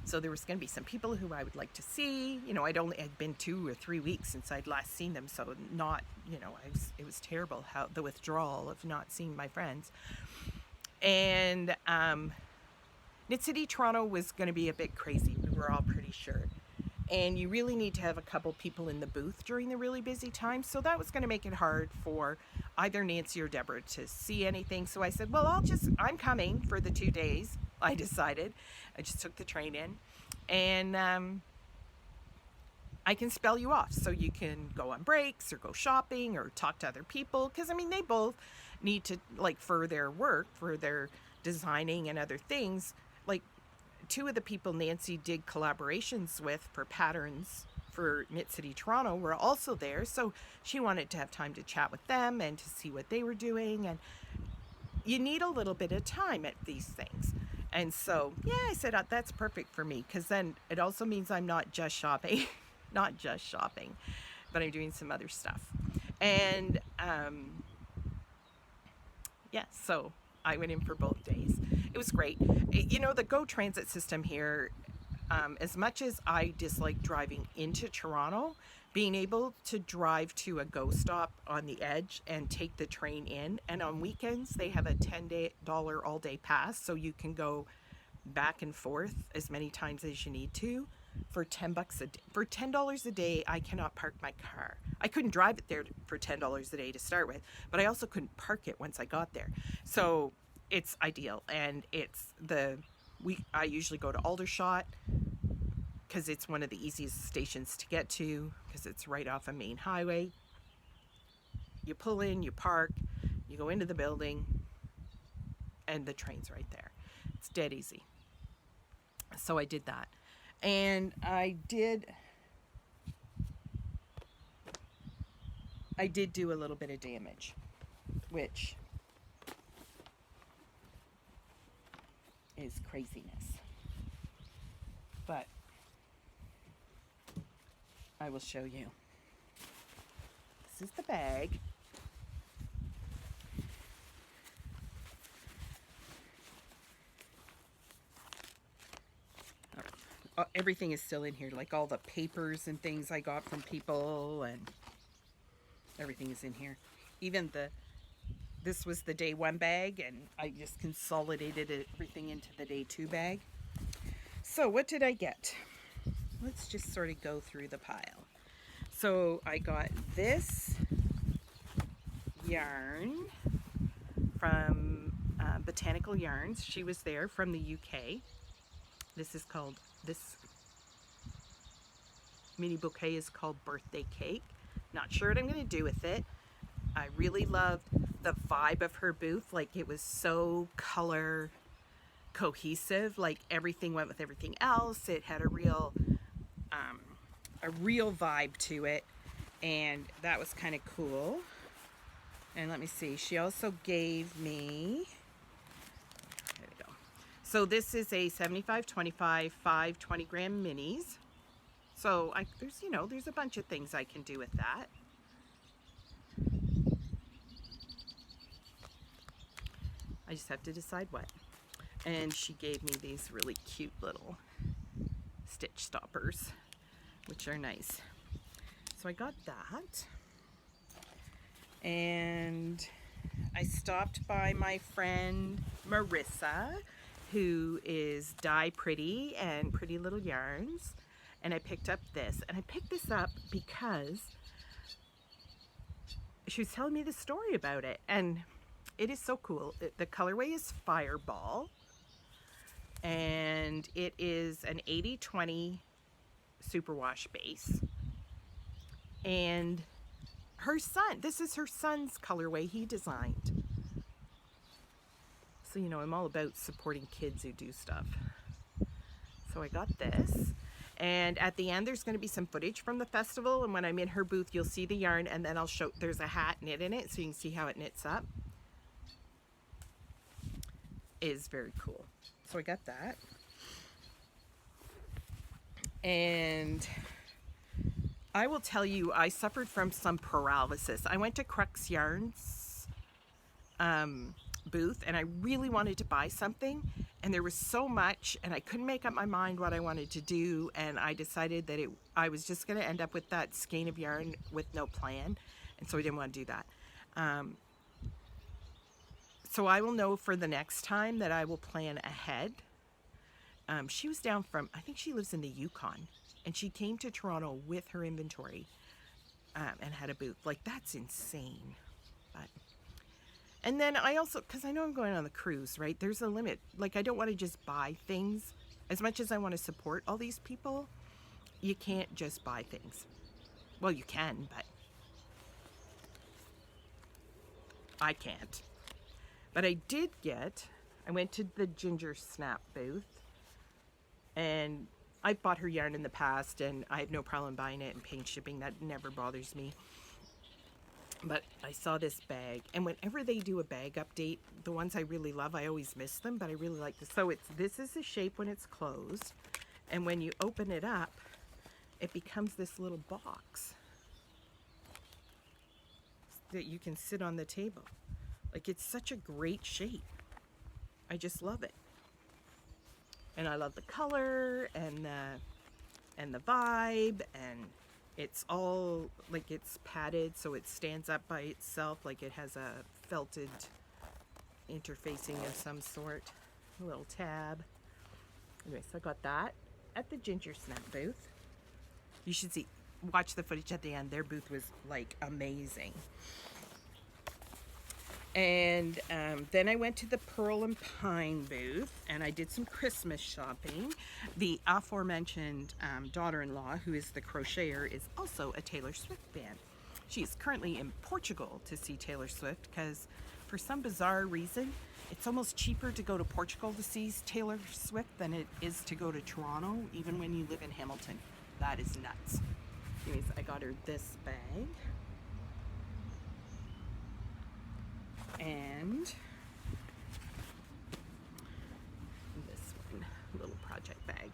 So there was going to be some people who I would like to see. You know, I'd been 2 or 3 weeks since I'd last seen them. So not, you know, it was terrible how the withdrawal of not seeing my friends. And Knit City Toronto was going to be a bit crazy. We were all pretty sure. And you really need to have a couple people in the booth during the really busy times. So that was going to make it hard for either Nancy or Deborah to see anything. So I said, well, I'm coming for the 2 days. I decided. I just took the train in. And I can spell you off. So you can go on breaks or go shopping or talk to other people. Because, I mean, they both need to, like, for their work, for their designing and other things, like, 2 of the people Nancy did collaborations with for patterns for Knit City Toronto were also there. So she wanted to have time to chat with them and to see what they were doing. And you need a little bit of time at these things. And so, yeah, I said, that's perfect for me. Because then it also means I'm not just shopping, but I'm doing some other stuff. And, yeah, so I went in for both days. It was great. You know, the GO transit system here, as much as I dislike driving into Toronto, being able to drive to a GO stop on the edge and take the train in, and on weekends they have a $10 all-day pass, so you can go back and forth as many times as you need to for $10 a day. For $10 a day, I cannot park my car. I couldn't drive it there for $10 a day to start with, but I also couldn't park it once I got there. So it's ideal, and I usually go to Aldershot because it's one of the easiest stations to get to because it's right off a main highway. You pull in, you park, you go into the building, and the train's right there. It's dead easy. So I did that. And I did do a little bit of damage, which is craziness. But I will show you. This is the bag. Everything is still in here, like all the papers and things I got from people, and everything is in here. Even this was the day 1 bag, and I just consolidated everything into the day 2 bag. So what did I get? Let's just sort of go through the pile. So I got this yarn from Botanical Yarns. She was there from the UK. This mini bouquet is called Birthday Cake. Not sure what I'm going to do with it. I really loved the vibe of her booth. Like, it was so color cohesive. Like, everything went with everything else. It had a real vibe to it. And that was kind of cool. And let me see. She also gave me... There we go. So this is a 75-25, 5 20-gram minis. So there's a bunch of things I can do with that. I just have to decide what. And she gave me these really cute little stitch stoppers, which are nice. So I got that. And I stopped by my friend Marissa, who is Dye Pretty and Pretty Little Yarns. And I picked up this. And I picked this up because she was telling me the story about it. And it is so cool. The colorway is Fireball. And it is an 80-20 superwash base. And this is her son's colorway he designed. So, I'm all about supporting kids who do stuff. So I got this. And at the end, there's going to be some footage from the festival. And when I'm in her booth, you'll see the yarn. And then there's a hat knit in it, so you can see how it knits up. It is very cool. So I got that. And I will tell you, I suffered from some paralysis. I went to Crux Yarns booth, and I really wanted to buy something, and there was so much, and I couldn't make up my mind what I wanted to do, and I decided that I was just going to end up with that skein of yarn with no plan, and so I didn't want to do that. So I will know for the next time that I will plan ahead. She was down from, I think she lives in the Yukon, and she came to Toronto with her inventory and had a booth. Like, that's insane. But, and then I also, because I know I'm going on the cruise, right? There's a limit. Like, I don't want to just buy things. As much as I want to support all these people, you can't just buy things. Well, you can, but I can't. But I did get, I went to the Ginger Snap booth, and I've bought her yarn in the past, and I have no problem buying it and paying shipping. That never bothers me. But I saw this bag, and whenever they do a bag update, the ones I really love, I always miss them, but I really like this. So this is the shape when it's closed, and when you open it up, it becomes this little box that you can sit on the table. Like, it's such a great shape. I just love it. And I love the color and the vibe, and it's all, like, it's padded so it stands up by itself, like it has a felted interfacing of some sort. A little tab. Anyway, so I got that at the Ginger Snap booth. You should watch the footage at the end. Their booth was, like, amazing. And then I went to the Pearl and Pine booth, and I did some Christmas shopping. The aforementioned daughter-in-law, who is the crocheter, is also a Taylor Swift fan. She is currently in Portugal to see Taylor Swift because, for some bizarre reason, it's almost cheaper to go to Portugal to see Taylor Swift than it is to go to Toronto, even when you live in Hamilton. That is nuts. Anyways, I got her this bag. And this one, little project bag.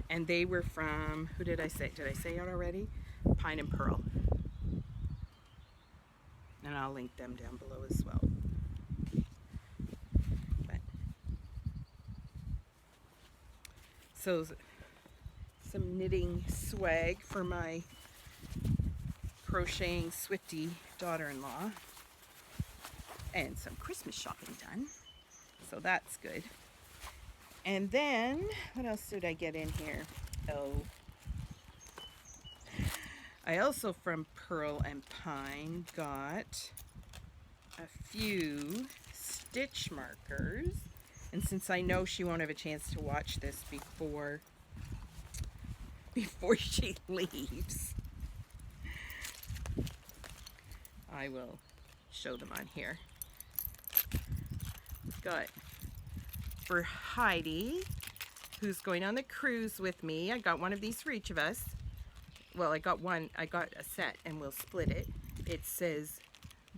And they were from, who did I say? Did I say it already? Pine and Pearl. And I'll link them down below as well. But, so, some knitting swag for my crocheting Swiftie daughter-in-law, and some Christmas shopping done, so that's good. And then what else did I get in here? Oh, I also from Pearl and Pine got a few stitch markers, and since I know she won't have a chance to watch this before she leaves, I will show them on here. We've got for Heidi, who's going on the cruise with me. I got one of these for each of us. Well, I got a set, and we'll split it. It says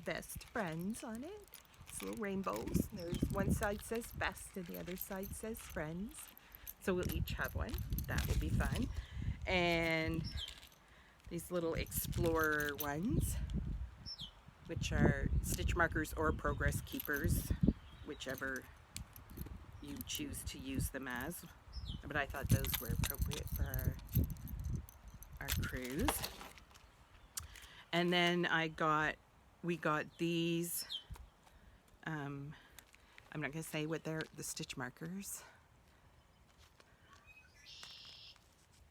best friends on it. It's little rainbows. There's one side says best and the other side says friends. So we'll each have one. That will be fun. And these little explorer ones, which are stitch markers or progress keepers, whichever you choose to use them as. But I thought those were appropriate for our cruise. And then we got these, I'm not going to say what they're, the stitch markers.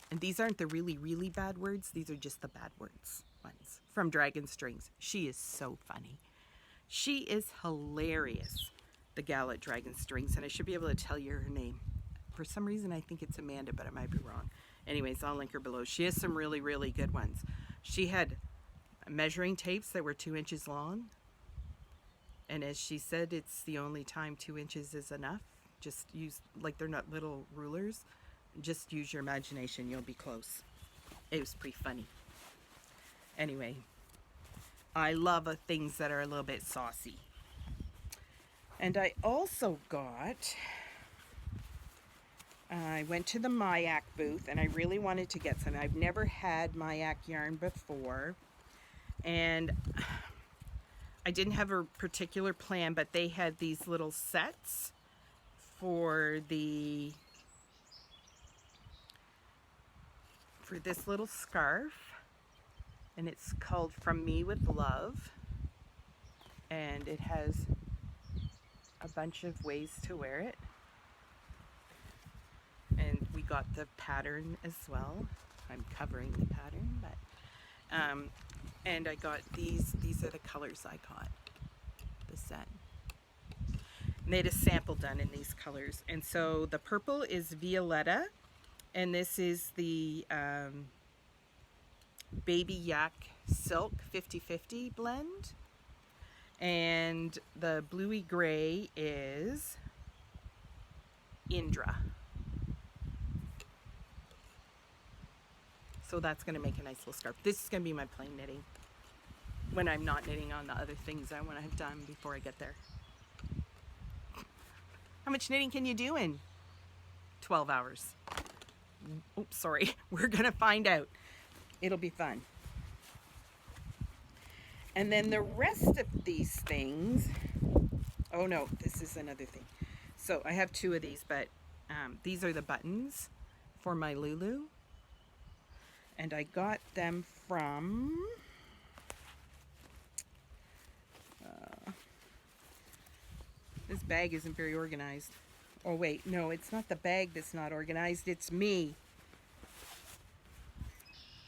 And these aren't the really, really bad words. These are just the bad words ones from Dragon Strings. She is so funny. She is hilarious, the gal at Dragon Strings. And I should be able to tell you her name. For some reason, I think it's Amanda, but I might be wrong. Anyways, I'll link her below. She has some really, really good ones. She had measuring tapes that were 2 inches long. And as she said, it's the only time 2 inches is enough. Just use, like, they're not little rulers. Just use your imagination. You'll be close. It was pretty funny. Anyway, I love things that are a little bit saucy. And I also got, I went to the Mayak booth, and I really wanted to get some. I've never had Mayak yarn before, and I didn't have a particular plan, but they had these little sets for this little scarf, and it's called From Me with Love, and it has a bunch of ways to wear it, and we got the pattern as well. I'm covering the pattern, but and I got these are the colors I got, the set. And they had a sample done in these colors, and so the purple is Violetta, and this is the Baby Yak Silk 50/50 blend, and the bluey gray is Indra. So that's going to make a nice little scarf. This is going to be my plain knitting when I'm not knitting on the other things I want to have done before I get there. How much knitting can you do in 12 hours? Oops, sorry. We're going to find out. It'll be fun. And then the rest of these things, oh no, this is another thing. So I have two of these, but these are the buttons for my Lulu. And I got them from this bag isn't very organized. Oh wait, no, it's not the bag that's not organized, it's me.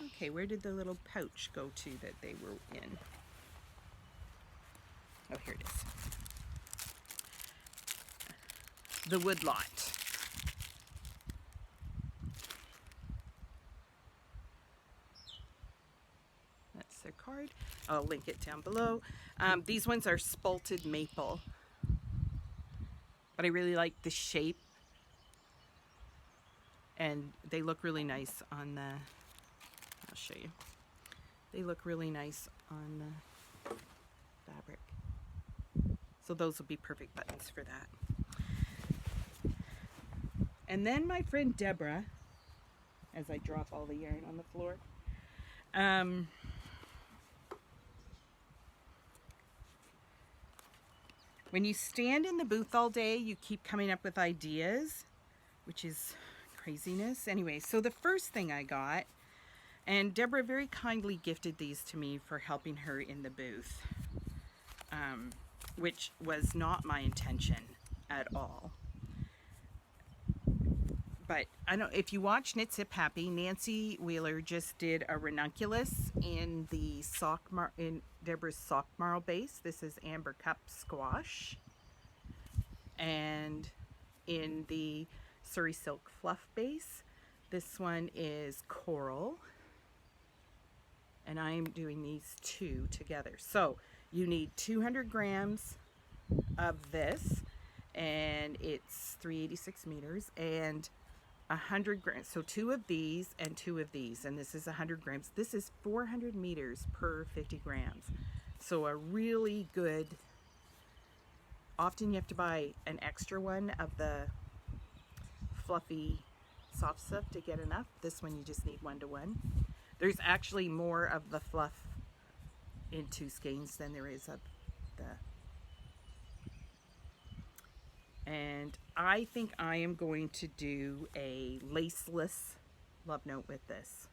Okay, where did the little pouch go to that they were in? Oh, here it is. The Woodlot. That's their card. I'll link it down below. These ones are spalted maple, but I really like the shape, and they look really nice on the, I'll show you. They look really nice on the fabric. So those will be perfect buttons for that. And then my friend Deborah, as I drop all the yarn on the floor, when you stand in the booth all day, you keep coming up with ideas, which is craziness. Anyway, so the first thing I got, and Deborah very kindly gifted these to me for helping her in the booth, which was not my intention at all. But I know if you watch Knit Sip Happy, Nancy Wheeler just did a ranunculus in the in Deborah's sock marl base. This is Amber Cup Squash, and in the Surrey Silk Fluff base, this one is Coral, and I'm doing these two together. So you need 200 grams of this, and it's 386 meters, and 100 grams, so 2 of these and 2 of these, and this is 100 grams. This is 400 meters per 50 grams. So a really good, often you have to buy an extra one of the fluffy soft stuff to get enough. This one you just need 1 to 1. There's actually more of the fluff in 2 skeins than there is of the, and I think I am going to do a laceless love note with this.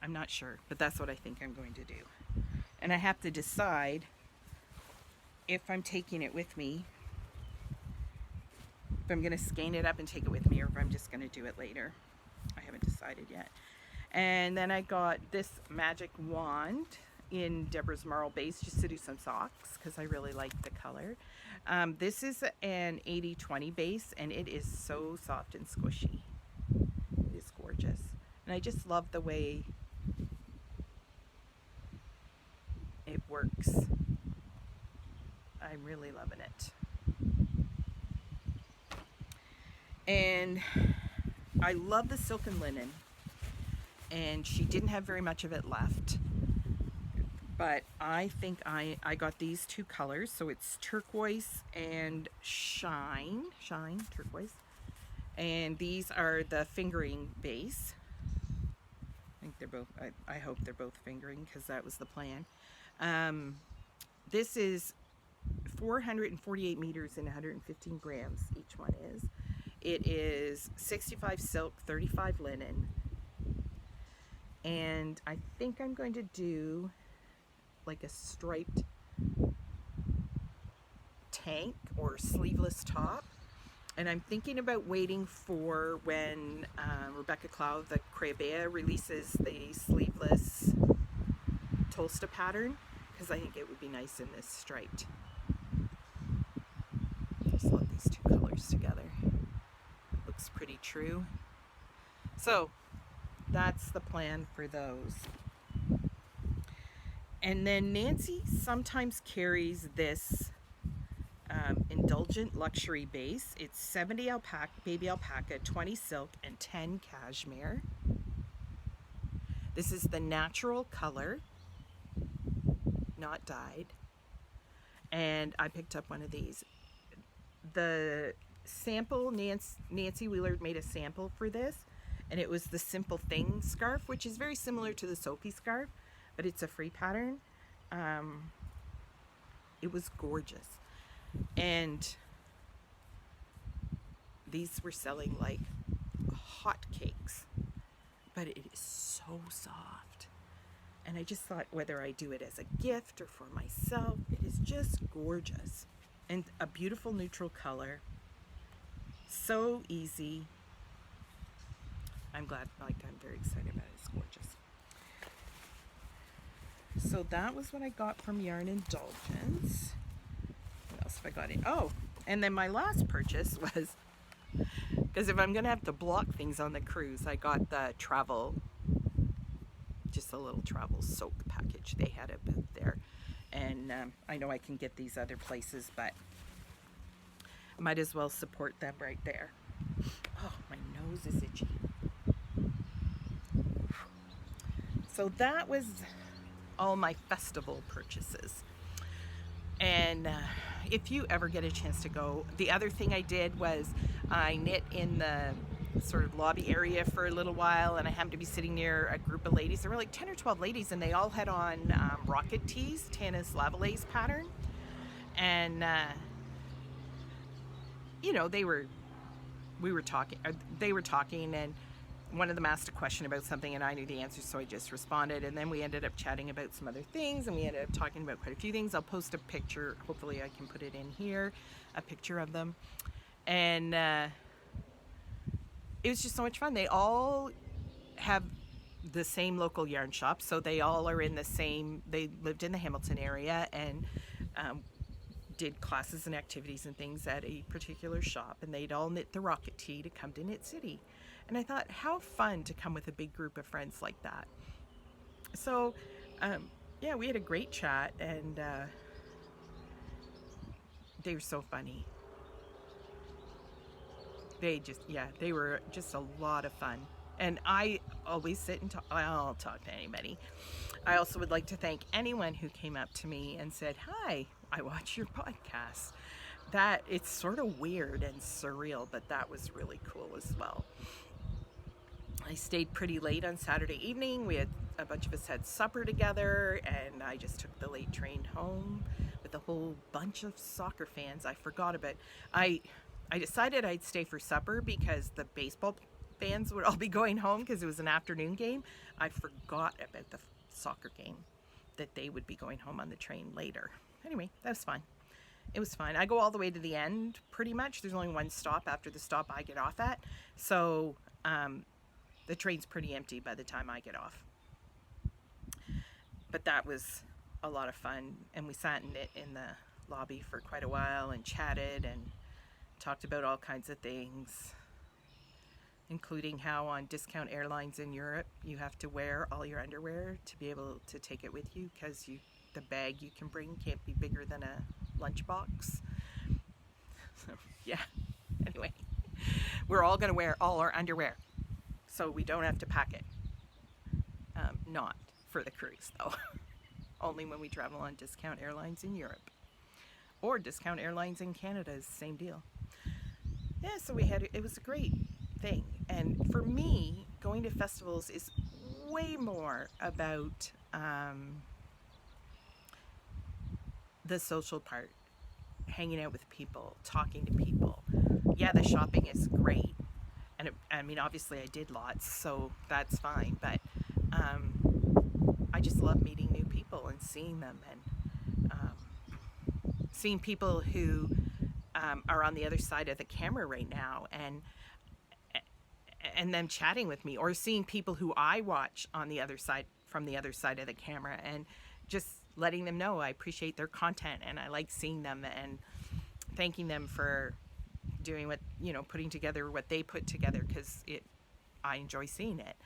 I'm not sure, but that's what I think I'm going to do. And I have to decide if I'm taking it with me, if I'm going to skein it up and take it with me, or if I'm just going to do it later. I haven't decided yet. And then I got this magic wand in Deborah's Marl base just to do some socks because I really like the color. This is an 80/20 base, and it is so soft and squishy. It is gorgeous, and I just love the way it works. I'm really loving it. And I love the silken linen, and she didn't have very much of it left, but I think I got these 2 colors, so it's turquoise and shine turquoise, and these are the fingering base, think they're both, I hope they're both fingering because that was the plan. This is 448 meters and 115 grams each one is. It is 65 silk, 35 linen. And I think I'm going to do like a striped tank or sleeveless top. And I'm thinking about waiting for when Rebecca Clow, the Crayabea, releases the sleeveless Tolsta pattern, because I think it would be nice in this striped. Just love these two colors together. Looks pretty true. So that's the plan for those. And then Nancy sometimes carries this Indulgent Luxury base. It's 70 alpaca, baby alpaca, 20 silk, and 10 cashmere. This is the natural color, not dyed. And I picked up one of these. The sample, Nancy Wheeler made a sample for this, and it was the Simple Thing scarf, which is very similar to the Soapy scarf, but it's a free pattern. It was gorgeous. And these were selling like hotcakes, but it is so soft. And I just thought whether I do it as a gift or for myself, it is just gorgeous. And a beautiful neutral color. So easy. I'm glad, like, I'm very excited about it. It's gorgeous. So that was what I got from Yarn Indulgence. What else have I got in? Oh, and then my last purchase was, because if I'm going to have to block things on the cruise, I got the travel, just a little travel soak package. They had it there. And I know I can get these other places, but I might as well support them right there. Oh, my nose is itchy. So that was all my festival purchases. And if you ever get a chance to go, the other thing I did was I knit in the sort of lobby area for a little while, and I happened to be sitting near a group of ladies. There were like 10 or 12 ladies, and they all had on rocket tees, Tana's Lavalaise pattern. And you know, they were talking, and one of them asked a question about something, and I knew the answer, so I just responded. And then we ended up chatting about some other things, and we ended up talking about quite a few things. I'll post a picture, hopefully I can put it in here, a picture of them. And it was just so much fun. They all have the same local yarn shop, so they all are in the same, they lived in the Hamilton area, and did classes and activities and things at a particular shop, and they'd all knit the rocket tee to come to Knit City. And I thought, how fun to come with a big group of friends like that. So yeah, we had a great chat, and they were so funny. They were just a lot of fun. And I always sit and talk. I'll talk to anybody. I also would like to thank anyone who came up to me and said, "Hi, I watch your podcast." That, it's sort of weird and surreal, but that was really cool as well. I stayed pretty late on Saturday evening. We had, a bunch of us had supper together, and I just took the late train home with a whole bunch of soccer fans. I forgot about, I decided I'd stay for supper because the baseball fans would all be going home because it was an afternoon game. I forgot about the soccer game, that they would be going home on the train later. Anyway, that was fun. It was fun. I go all the way to the end pretty much. There's only one stop after the stop I get off at. So the train's pretty empty by the time I get off. But that was a lot of fun. And we sat and knit in the lobby for quite a while and chatted and talked about all kinds of things, including how on discount airlines in Europe you have to wear all your underwear to be able to take it with you, because the bag you can bring can't be bigger than a lunchbox. So yeah, anyway, we're all going to wear all our underwear so we don't have to pack it. Not for the cruise though. Only when we travel on discount airlines in Europe, or discount airlines in Canada is the same deal. Yeah, so it was a great thing. And for me, going to festivals is way more about the social part, hanging out with people, talking to people. Yeah, the shopping is great. And I mean, obviously I did lots, so that's fine. But I just love meeting new people and seeing them, and seeing people who are on the other side of the camera right now, and them chatting with me, or seeing people who I watch on the other side, from the other side of the camera, and just letting them know I appreciate their content and I like seeing them, and thanking them for doing what, you know, putting together what they put together, because I enjoy seeing it.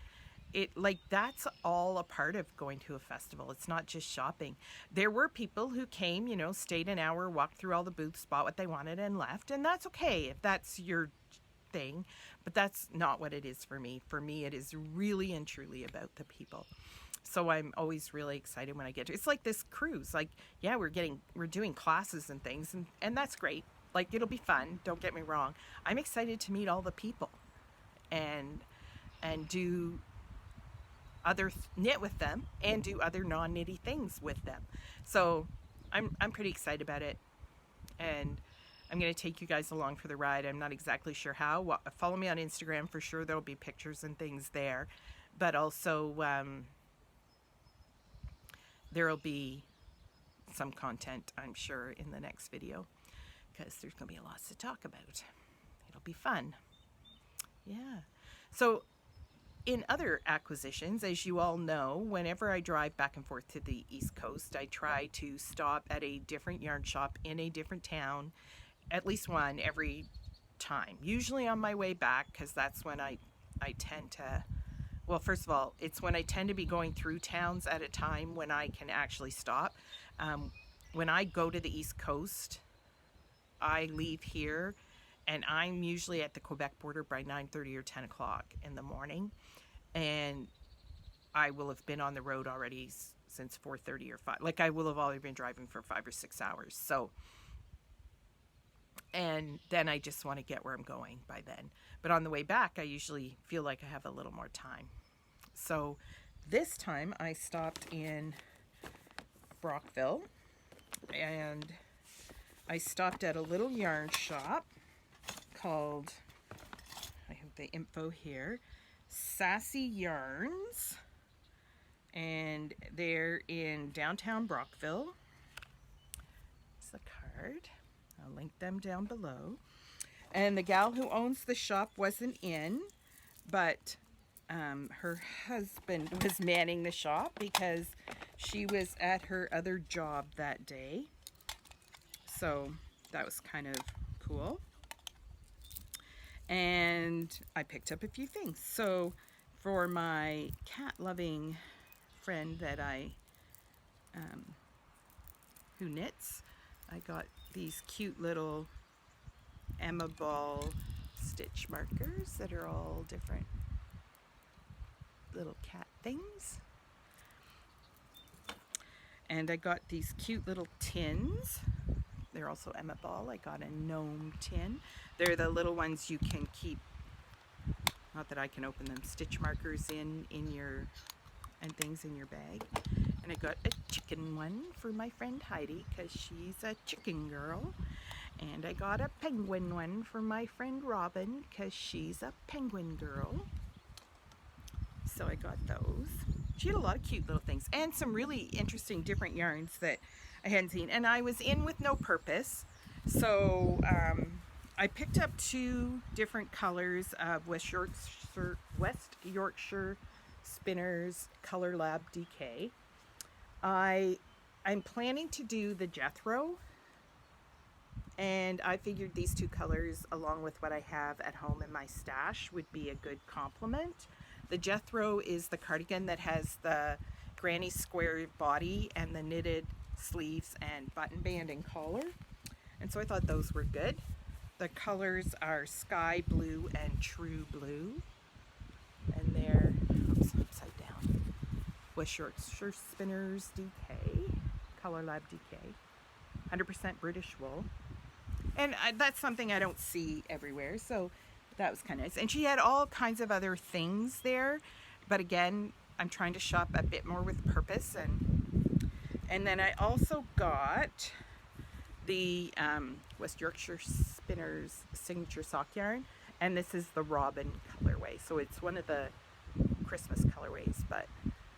Like, that's all a part of going to a festival. It's not just shopping. There were people who came, you know, stayed an hour, walked through all the booths, bought what they wanted and left, and that's okay if that's your thing, but that's not what it is for me. For me, it is really and truly about the people. So I'm always really excited when I get to, it's like this cruise. Like, yeah, we're doing classes and things, and that's great. Like, it'll be fun, don't get me wrong. I'm excited to meet all the people and do other knit with them, and do other non-knitty things with them. So I'm pretty excited about it, and I'm going to take you guys along for the ride. I'm not exactly sure how. Follow me on Instagram for sure. There'll be pictures and things there, but also there'll be some content, I'm sure, in the next video, because there's going to be lots to talk about. It'll be fun. Yeah. So in other acquisitions, as you all know, whenever I drive back and forth to the East Coast, I try to stop at a different yarn shop in a different town, at least one every time. Usually on my way back, because that's when I tend to, well, first of all, it's when I tend to be going through towns at a time when I can actually stop. When I go to the East Coast, I leave here, and I'm usually at the Quebec border by 9:30 or 10 o'clock in the morning, and I will have been on the road already since 4:30 or 5. Like, I will have already been driving for 5 or 6 hours. So, and then I just want to get where I'm going by then. But on the way back, I usually feel like I have a little more time. So this time I stopped in Brockville, and I stopped at a little yarn shop called, I have the info here, Sassy Yarns, and they're in downtown Brockville. It's the card. I'll link them down below. And the gal who owns the shop wasn't in, but her husband was manning the shop because she was at her other job that day. So that was kind of cool. And I picked up a few things. So for my cat-loving friend that who knits, I got these cute little Emma Ball stitch markers that are all different little cat things. And I got these cute little tins. They're also Emma Ball. I got a gnome tin. They're the little ones you can keep, not that I can open them, stitch markers in your, and things in your bag. And I got a chicken one for my friend Heidi, because she's a chicken girl. And I got a penguin one for my friend Robin, because she's a penguin girl. So I got those. She had a lot of cute little things, and some really interesting different yarns that I hadn't seen. And I was in with no purpose, so I picked up 2 different colors of West Yorkshire Spinners Color Lab DK. I'm planning to do the Jethro, and I figured these 2 colors, along with what I have at home in my stash, would be a good complement. The Jethro is the cardigan that has the granny square body and the knitted sleeves and button band and collar. And so I thought those were good. The colors are Sky Blue and True Blue. And they're, oops, upside down, West Yorkshire Spinners DK, Color Lab DK, 100% British wool. And that's something I don't see everywhere, so that was kind of nice. And she had all kinds of other things there, but again, I'm trying to shop a bit more with purpose. And then I also got the West Yorkshire Spinners signature sock yarn, and this is the Robin colorway, so it's one of the Christmas colorways, but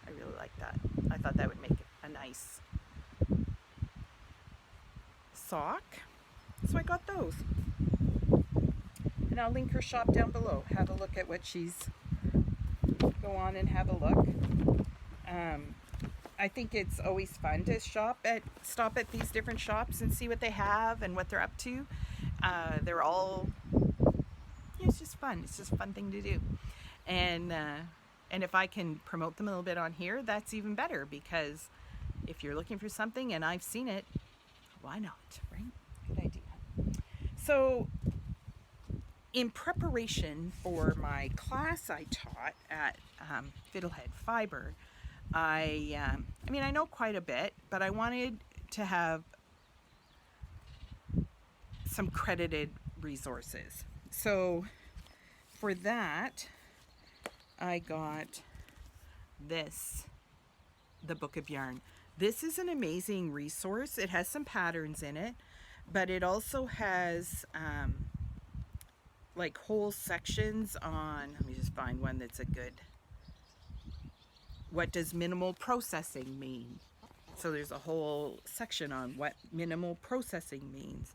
I really like that. I thought that would make a nice sock, so I got those. And I'll link her shop down below. Have a look at what she's, go on and have a look. I think it's always fun to stop at these different shops and see what they have and what they're up to. They're all, it's just fun. It's just a fun thing to do. And if I can promote them a little bit on here, that's even better, because if you're looking for something and I've seen it, why not, right? Good idea. So in preparation for my class I taught at Fiddlehead Fibre, I mean, I know quite a bit, but I wanted to have some credited resources. So for that, I got this, the Book of Yarn. This is an amazing resource. It has some patterns in it, but it also has like whole sections on, let me just find one that's a good, what does minimal processing mean? So there's a whole section on what minimal processing means.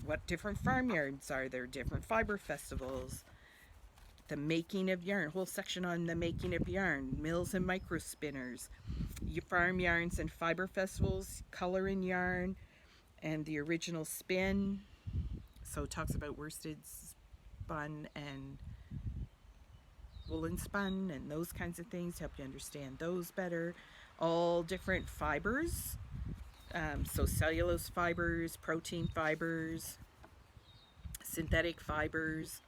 What different farmyards are there, different fiber festivals, the making of yarn, whole section on the making of yarn, mills and micro spinners, farm yarns and fiber festivals, color in yarn, and the original spin. So it talks about worsted spun and woolen spun and those kinds of things to help you understand those better. All different fibers, so cellulose fibers, protein fibers, synthetic fibers,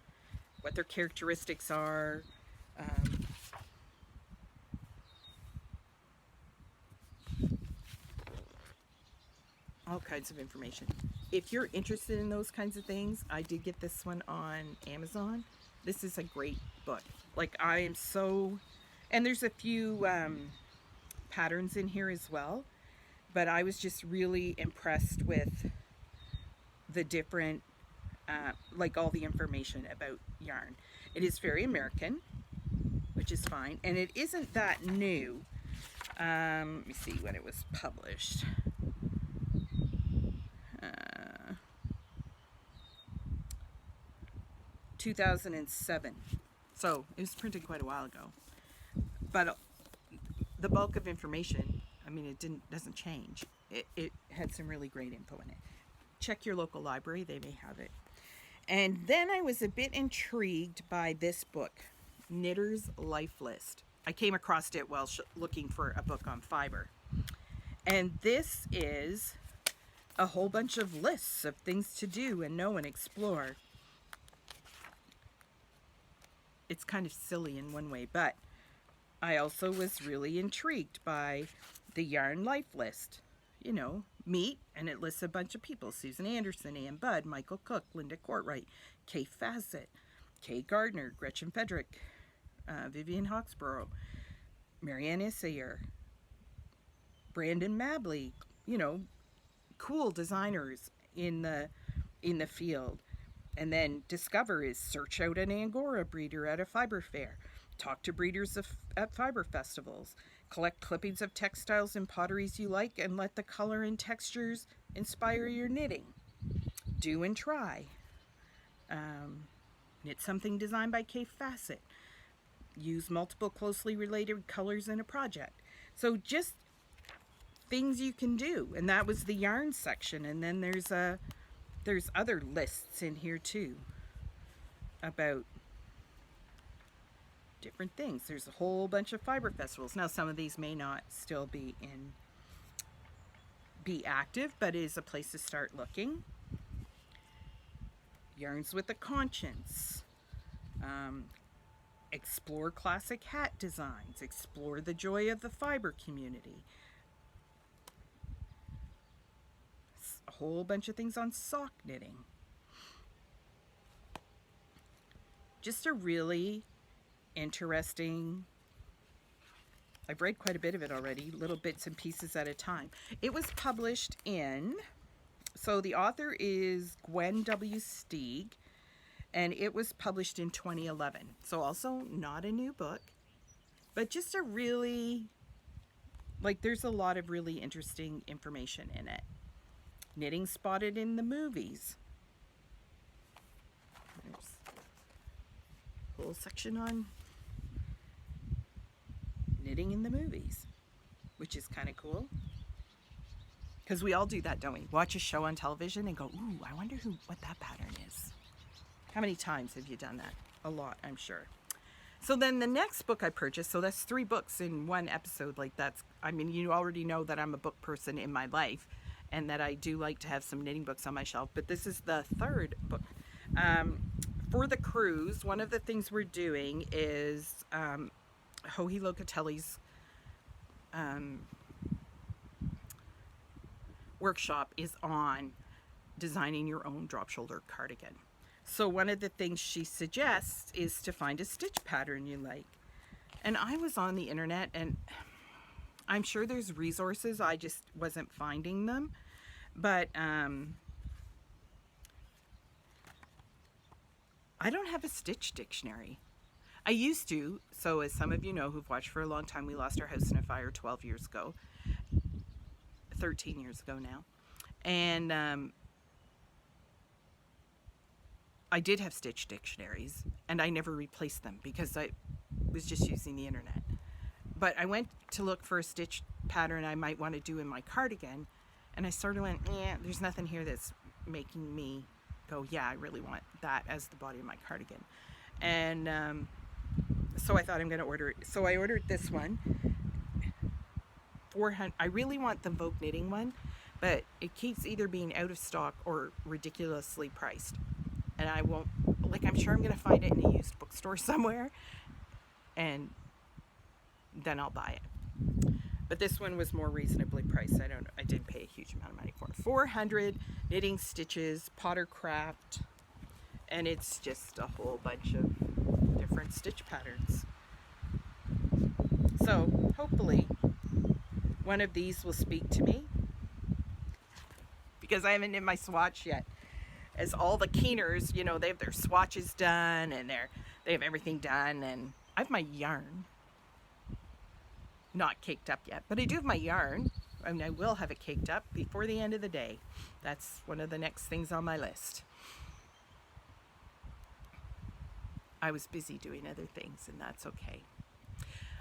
what their characteristics are. All kinds of information. If you're interested in those kinds of things, I did get this one on Amazon. This is a great book. Like, I am so, and there's a few patterns in here as well, but I was just really impressed with the different, like all the information about yarn. It is very American, which is fine, and it isn't that new. Let me see when it was published. 2007. So it was printed quite a while ago. But the bulk of information, I mean, it doesn't change. It had some really great info in it. Check your local library, they may have it. And then I was a bit intrigued by this book, Knitter's Life List. I came across it while looking for a book on fiber. And this is a whole bunch of lists of things to do and know and explore. It's kind of silly in one way, but I also was really intrigued by the yarn life list. You know, meet, and it lists a bunch of people: Susan Anderson, Ann Budd, Michael Cook, Linda Courtwright, Kay Fassett, Kay Gardner, Gretchen Federick, Vivian Hawksborough, Marianne Issayer, Brandon Mabley, you know, cool designers in the field. And then discover is search out an Angora breeder at a fiber fair, talk to breeders at fiber festivals, collect clippings of textiles and potteries you like, and let the color and textures inspire your knitting. Do and try. Knit something designed by Kay Fassett. Use multiple closely related colors in a project. So just things you can do. And that was the yarn section. And then there's other lists in here too about different things. There's a whole bunch of fiber festivals. Now, some of these may not still be active, but it is a place to start looking. Yarns with a Conscience. Explore classic hat designs. Explore the joy of the fiber community. A whole bunch of things on sock knitting. Just a really interesting I've read quite a bit of it already, little bits and pieces at a time. It was published in, so the author is Gwen W. Stieg, and it was published in 2011. So also not a new book, but just a really, like, there's a lot of really interesting information in it. Knitting spotted in the movies. There's a whole section on knitting in the movies, which is kind of cool. Because we all do that, don't we? Watch a show on television and go, ooh, I wonder what that pattern is. How many times have you done that? A lot, I'm sure. So then the next book I purchased, so that's 3 books in one episode. Like that's, I mean, you already know that I'm a book person in my life and that I do like to have some knitting books on my shelf. But this is the 3rd book. For the cruise, one of the things we're doing is Joji Locatelli's workshop is on designing your own drop shoulder cardigan. So one of the things she suggests is to find a stitch pattern you like. And I was on the internet, and I'm sure there's resources, I just wasn't finding them. But I don't have a stitch dictionary. I used to, so as some of you know who've watched for a long time, we lost our house in a fire 12 years ago. 13 years ago now. And I did have stitch dictionaries, and I never replaced them because I was just using the internet. But I went to look for a stitch pattern I might want to do in my cardigan, and I sort of went, there's nothing here that's making me go, yeah, I really want that as the body of my cardigan. And so I thought I'm going to order it. So I ordered this one. 400. I really want the Vogue knitting one, but it keeps either being out of stock or ridiculously priced. And I won't, like, I'm sure I'm going to find it in a used bookstore somewhere, and then I'll buy it. But this one was more reasonably priced. I didn't pay a huge amount of money for it. 400 knitting stitches, Potter Craft, and it's just a whole bunch of different stitch patterns. So hopefully one of these will speak to me, because I haven't knit my swatch yet. As all the keeners, you know, they have their swatches done and they have everything done, and I have my yarn not caked up yet, but I do have my yarn, and I will have it caked up before the end of the day. That's one of the next things on my list. I was busy doing other things, and that's okay.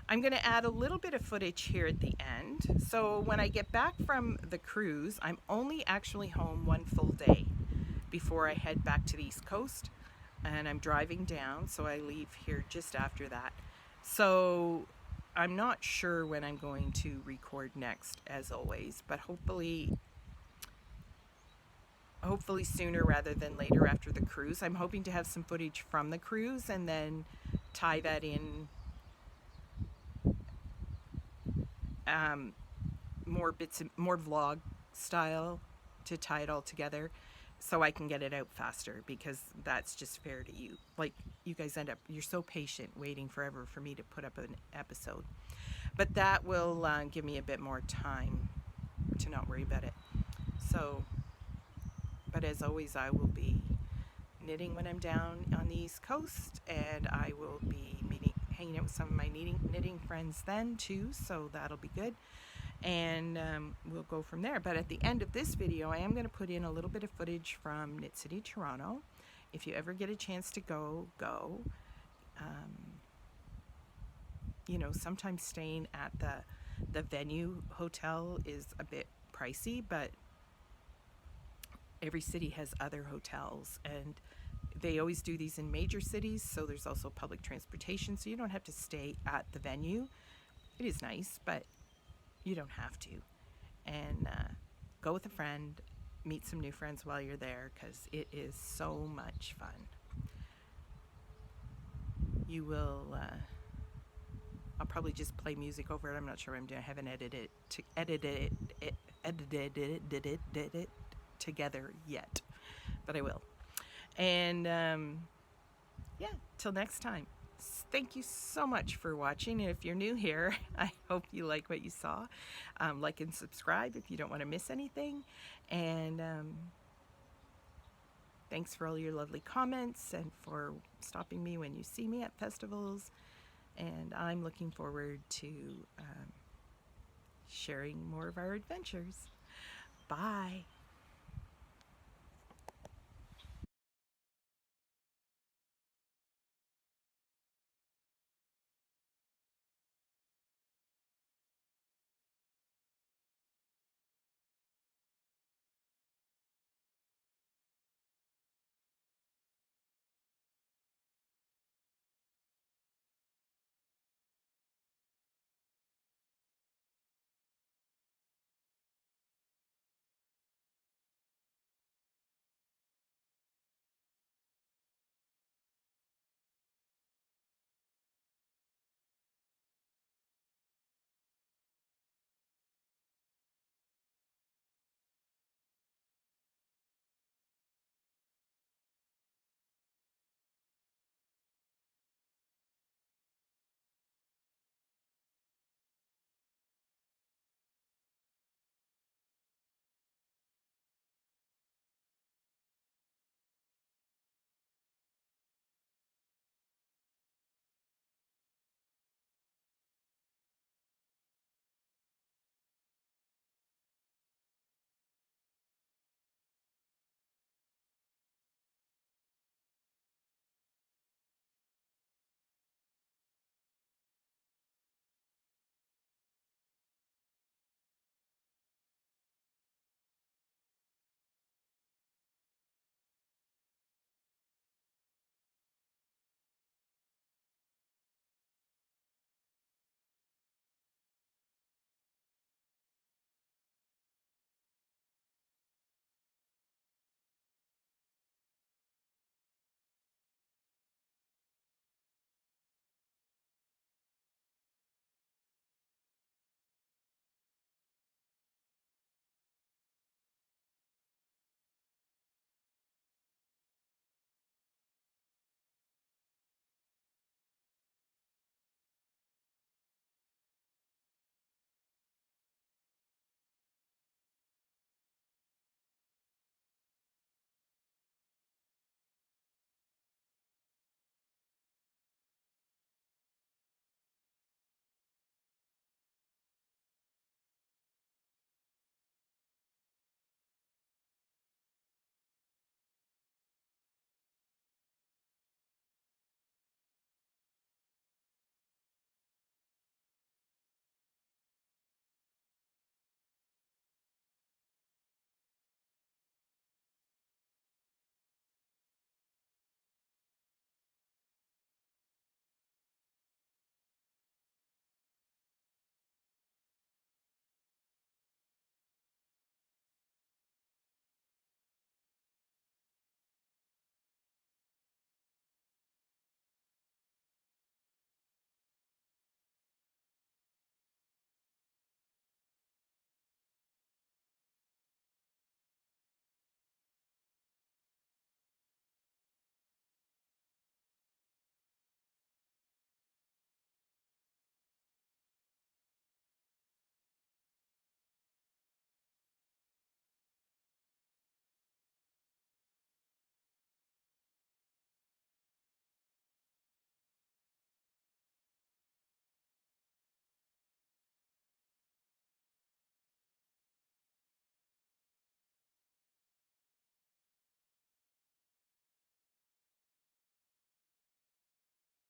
I'm going to add a little bit of footage here at the end. So when I get back from the cruise, I'm only actually home 1 full day before I head back to the East Coast, and I'm driving down, so I leave here just after that. So I'm not sure when I'm going to record next, as always, but hopefully sooner rather than later after the cruise. I'm hoping to have some footage from the cruise and then tie that in more vlog style to tie it all together, so I can get it out faster, because that's just fair to you. Like, you guys you're so patient waiting forever for me to put up an episode. But that will give me a bit more time to not worry about it. So, but as always, I will be knitting when I'm down on the East Coast, and I will be hanging out with some of my knitting friends then too, so that'll be good. And we'll go from there. But at the end of this video, I am going to put in a little bit of footage from Knit City, Toronto. If you ever get a chance to go. You know, sometimes staying at the venue hotel is a bit pricey, but every city has other hotels, and they always do these in major cities, so there's also public transportation, so you don't have to stay at the venue. It is nice, but you don't have to. And go with a friend, meet some new friends while you're there, because it is so much fun. You will, I'll probably just play music over it. I'm not sure what I'm doing. I haven't edited it together yet, but I will. And yeah, till next time, Thank you so much for watching. And if you're new here, I hope you like what you saw. Like and subscribe if you don't want to miss anything. And thanks for all your lovely comments and for stopping me when you see me at festivals. And I'm looking forward to sharing more of our adventures. Bye.